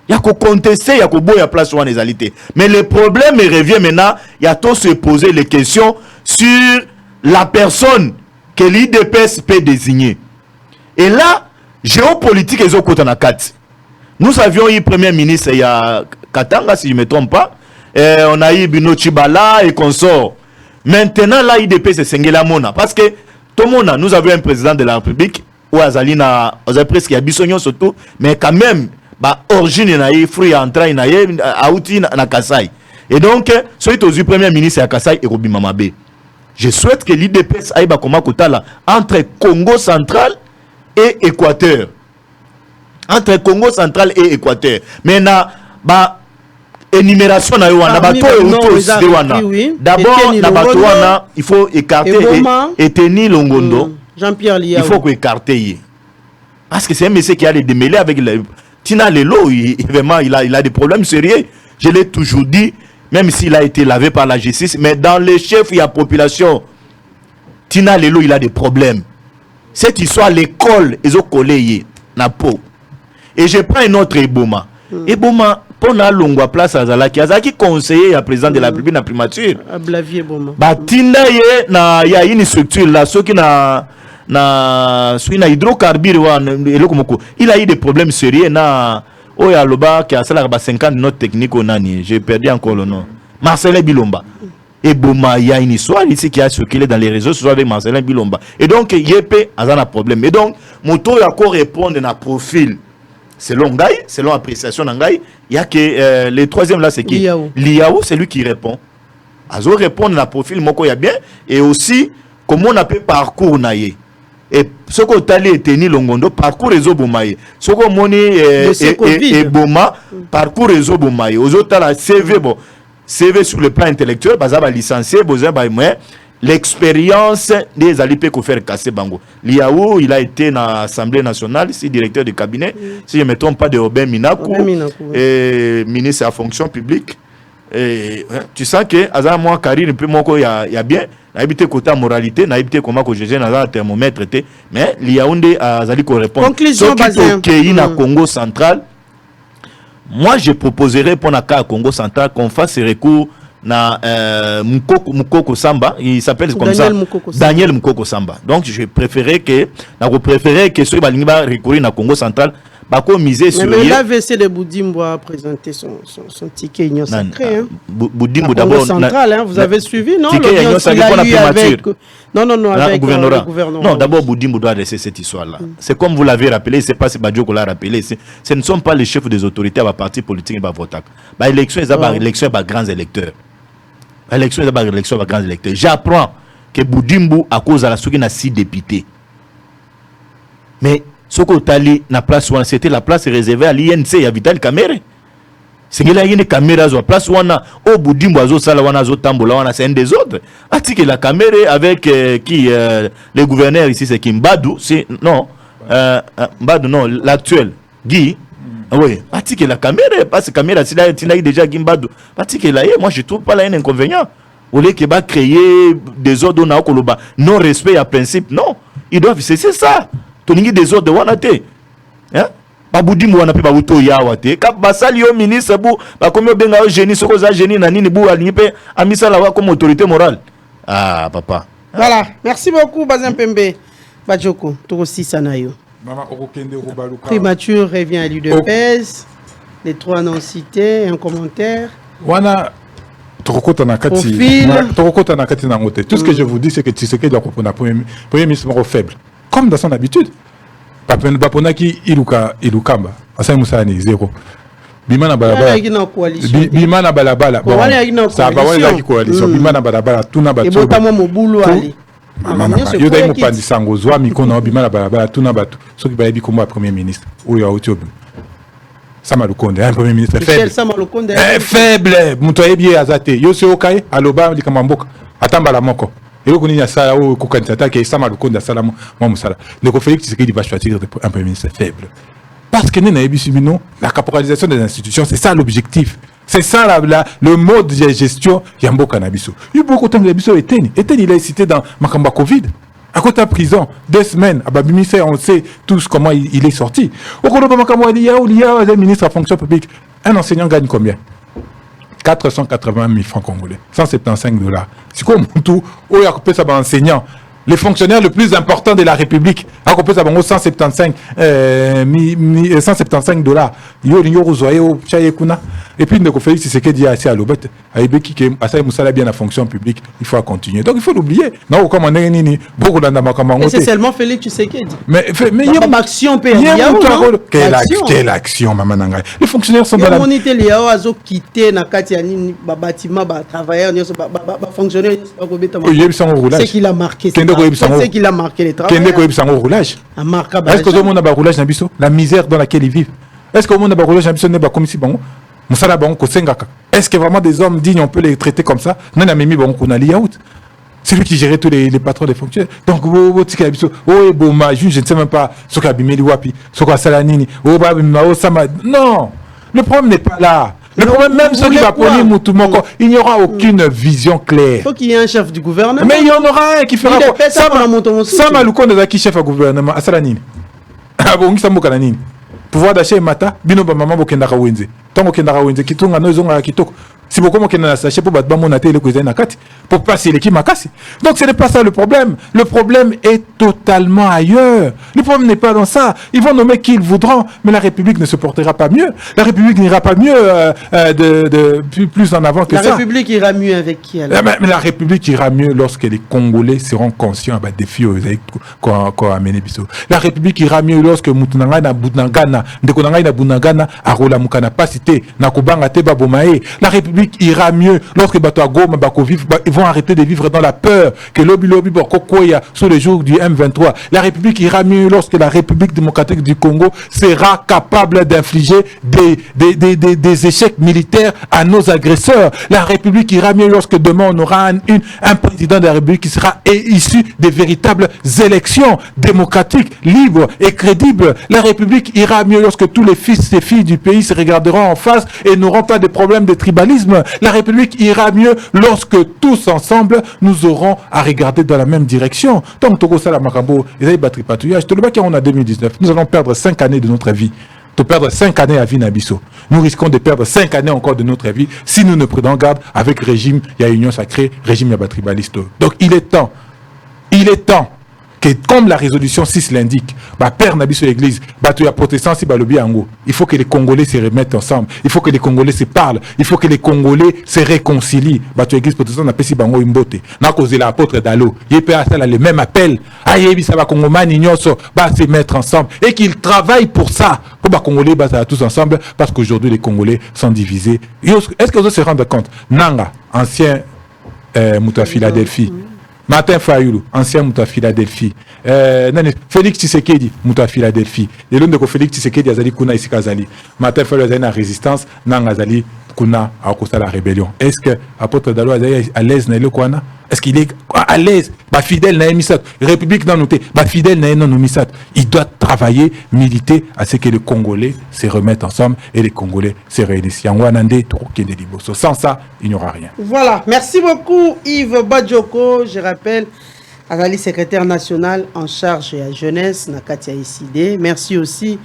Il y a qu'à contester, il y a qu'à boire place sur les alité. Mais le problème revient maintenant, il y a tout se poser les questions sur la personne que l'IDPS peut désigner. Et là, géopolitique est au côté de 4. Nous avions eu premier ministre il y a Katanga, si je ne me trompe pas. On a eu Bino Chibala et consort. Maintenant, là, l'IDPS c'est Sengela Mona. Parce que nous avons un président de la République où Azalina, presque Abissonio surtout, mais quand même, origine naïe, fruit entraîne naïe, outil na Kasai. Et donc, celui qui est premier ministre à Kasai et Robi Mamabe. Je souhaite que l'IDPS aille entre Congo central et Équateur. Entre Congo central et Équateur. Mais énumération na wana bato d'abord na bato wana il faut écarter et tenir Longondo. Jean-Pierre Liaou. Il faut écarter parce que c'est un monsieur qui a les démêlés avec Tina Lelo, vraiment il a des problèmes sérieux. Je l'ai toujours dit, même s'il a été lavé par la justice, mais dans les chefs il y a population. Tina Lelo il a des problèmes. Cette histoire l'école ils ont collé na peau. Et je prends un autre Eboma. Eboma pour na longwa place azalaki conseiller ya président de la République na primature Ablavier Boma batinda ye na ya une structure là soki na hydrocarbure wana eloko moko il a eu des problèmes sérieux na oya loba ki asala ba 50 notes techniques onani j'ai perdu encore le nom Marcelin Bilomba et Boma il y a une histoire ici qui a circulé dans les réseaux sociaux avec Marcelin Bilomba et donc yepé azana problème et donc moto ya ko répondre na profil selon Ngaï, selon appréciation d'Angaï, il y a que le troisième là, c'est qui? Liao, c'est lui qui répond. Azo répondre à profil moko ya bien et aussi comment on appelle parcours naïe. Et ce que tu as tenu longondo parcours réseau bomaye. Ce que moni et boma parcours réseau bomaye. Aux autres la CV bon, CV sur le plan intellectuel, bazaba licencié, bazaba mais l'expérience des alipés qu'on fait casser bango. Liao, il a été dans l'Assemblée nationale, c'est directeur de cabinet, si je ne me trompe pas, de Robin Minakou, et ministre à la fonction publique. Et tu sens que Azar moi Karine peu moko y a bien, n'a habité côté moralité, n'a habité comment que j'ai un thermomètre mais Liaoundé Azali ko répond. Conclusion basée na Congo central. Moi je proposerais pour na Congo central qu'on fasse recours na Mukoko Samba, il s'appelle comme ça Daniel Mukoko Samba. Donc je préférais que ceux qui va recourir na Congo central bako miser sur mais l'AVC de Boudimbo a présenté son ticket union sacré Boudimbo d'abord central hein, vous avez suivi non l'audience qu'il a eu avec non avec le gouvernement. Non, d'abord Boudimbo doit laisser cette histoire là. C'est comme vous l'avez rappelé, c'est pas si Badioko l'a rappelé, ce ne sont pas les chefs des autorités à parti politique qui va voter. Bah élection est grands électeurs. Élection est grands électeurs. J'apprends que Boudimbo à cause de la souki na 6 députés. Mais ce que tu as dit, c'était la place réservée à l'INC et à Vital Kamere. C'est que là, il y a une caméra sur la place où on a au Boudimbo, c'est un des autres. Attique la caméra avec qui le gouverneur ici, c'est Kim Badou. Non, Badou, non, l'actuel. Guy. Oui, attique la caméra, parce que la caméra, c'est là, il a déjà Kim Badou. Attique là, moi, je ne trouve pas là un inconvénient. Au lieu qu'il va créer des ordres, non respect à principe, non. Ils doivent cesser ça. Toningi des ordres de wanate hein babudimbo wana pe babuto yawa te ka basali yo ministre bu ba komi benga yo génie soko za génie na nini bu alingi pe amisala wa comme autorité morale papa voilà merci beaucoup Bazin Pembe Badioko to sisa na yo mama okokende ko baluka primature revient à l'UDPS les trois non cités un commentaire wana tokokota na kati na ngote tout ce que je vous dis c'est que Tshisekedi doit comprendre premier ministre faible comme dans son habitude. Baponaki Ilukamba, Asai Moussani, 0. Bimana Balabala. Bimana Balabala. Ça va avoir la coalition. Bimana Balabala, Tuna Batu. Et Botamo Mobulu Ali. Yoda Mupandi Sango, Zoa Mikono, Bimana Balabala, Tuna Batu. Ce qui va être comme premier ministre. Ou Yaotiob. Samalukonde, un premier ministre faible. Faible. Moutoye bien Azate. Yose Okaye, Aloba, Likamamboka. Atambala Moko. Et vous connaissez ça, vous connaissez ça, qui est Sama Lukonde, Salam, Mamoussala. Le Félix Tshisekedi va choisir un premier ministre faible. Parce que nous avons la caporalisation des institutions, c'est ça l'objectif. C'est ça le mode de gestion. Il y a beaucoup d'Abisso. Il y a beaucoup d'Abisso. Eten, il est cité dans Makamba Covid. À côté de la prison, 2 semaines, à Babimisse, on sait tous comment il est sorti. Au cours de Makamba, il y a un ministre à fonction publique. Un enseignant gagne combien? 480 000 francs congolais, 175 $. C'est comme tout, où a coupé ça enseignant. Les fonctionnaires le plus important de la République a coupé ça 175 $. Et puis, Félix Tshisekedi a assez à l'obet. Aïbeki qui a Moussala bien la fonction publique, il faut continuer. Donc il faut l'oublier. Non, comme on est beaucoup dans c'est seulement Félix Tshisekedi. Mais il y a une action. Quelle action, maman Nanga. Les fonctionnaires sont dans la. Monité Liao a quitté na Katiani, bâtiment, travailleurs, fonctionnaires, c'est qu'il a marqué. C'est qu'il a marqué les travailleurs. Est-ce que tout le monde a un roulage Nabiso? La misère dans laquelle ils vivent. Est-ce que le monde a un roulage Nabiso n'est pas comme si bon? Est-ce que vraiment des hommes dignes, on peut les traiter comme ça? Non, on a l'IAout. C'est lui qui gérait tous les patrons des fonctionnaires. Donc, je ne sais même pas ce qu'a Bimeli Wapi, ce qu'a Salanini, non, le problème n'est pas là. Le problème, même ceux qui va prendre Moutoumoko, il n'y aura aucune vision claire. Il faut qu'il y ait un chef du gouvernement. Mais il y en aura un qui fera quoi? Sama Lukonde est chef du gouvernement. À Salanini. Pouvoir d'achat et mata, bino ba maman bokenda ka wenze. Tant que na wenze kitunga no zonga kitoko. Si beaucoup qui n'a sachet pour battre mon atelier que nakati pour passer l'équipe makasi. Donc ce n'est pas ça le problème. Le problème est totalement ailleurs. Le problème n'est pas dans ça. Ils vont nommer qui ils voudront, mais la République ne se portera pas mieux. La République n'ira pas mieux plus en avant que ça. La République ira mieux avec qui alors? Mais la République ira mieux lorsque les Congolais seront conscients des défis qu'on a mené biso. La République ira mieux lorsque Moutunanga na Bunagana, Ndekonanga na Bunagana, Arola Mukana pas cité, Nakubanga Teba Bomae. La République ira mieux lorsque ils vont arrêter de vivre dans la peur que l'Obi Kokoya sous le jour du M23. La République ira mieux lorsque la République démocratique du Congo sera capable d'infliger des échecs militaires à nos agresseurs. La République ira mieux lorsque demain on aura un président de la République qui sera issu des véritables élections démocratiques, libres et crédibles. La République ira mieux lorsque tous les fils et filles du pays se regarderont en face et n'auront pas de problème de tribalisme. La République ira mieux lorsque tous ensemble nous aurons à regarder dans la même direction. Tant que Togo Sala Makambo, ils battu patrouillage. Tout le bac en 2019, nous allons perdre 5 années de notre vie. De perdre 5 années à vie Nabiso. Nous risquons de perdre 5 années encore de notre vie si nous ne prenons garde avec régime, il y a union sacrée, régime yabatribaliste. Donc il est temps que comme la résolution 6 l'indique, père Nabiso l'église, tu as protestant si balobi ango. Il faut que les Congolais se remettent ensemble. Il faut que les Congolais se parlent. Il faut que les Congolais se réconcilient. Tu église protestant n'a pas si bango imbote. N'a causé l'apôtre d'Allo. Il peut faire le même appel. Ayebi ça va Congomani nyoso se mettre ensemble et qu'ils travaillent pour ça. Pour les Congolais tous ensemble parce qu'aujourd'hui les Congolais sont divisés. Est-ce que vous se rendez compte? Nanga, ancien Mouta Philadelphie. Martin Fayulu, ancien Mouta Philadelphie. Félix Tshisekedi, Mouta Philadelphie. Et l'un de Félix Tshisekedi azali kuna ici kazali. Martin Fayulu azali na résistance, nanga azali kuna akosa la rébellion. Est-ce que apôtre Dalo azali à l'aise na ile kwana? Est-ce qu'il est à l'aise? Fidèle na emisat. République dans noté. Fidèle na non emisat. Il doit travailler, militer à ce que les Congolais se remettent ensemble et les Congolais se réunissent. Sans ça, il n'y aura rien. Voilà. Merci beaucoup Yves Badjoko. Je rappelle, Azali secrétaire national en charge de la jeunesse, Nakatia ICD. Merci aussi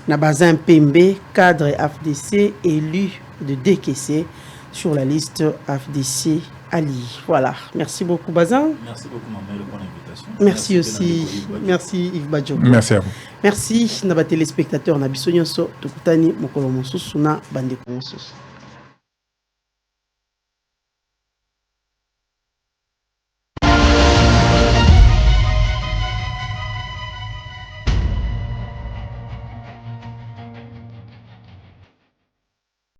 Nabazin Pembe, cadre AFDC, élu de DKC sur la liste AFDC Ali. Voilà. Merci beaucoup Bazin. Merci beaucoup Maman pour l'invitation. Merci aussi. Merci Yves Badjoko. Merci à vous. Merci Naba téléspectateurs Nabisonyoso Tokutani Mokolo Mosusu na Bande Kongosusu.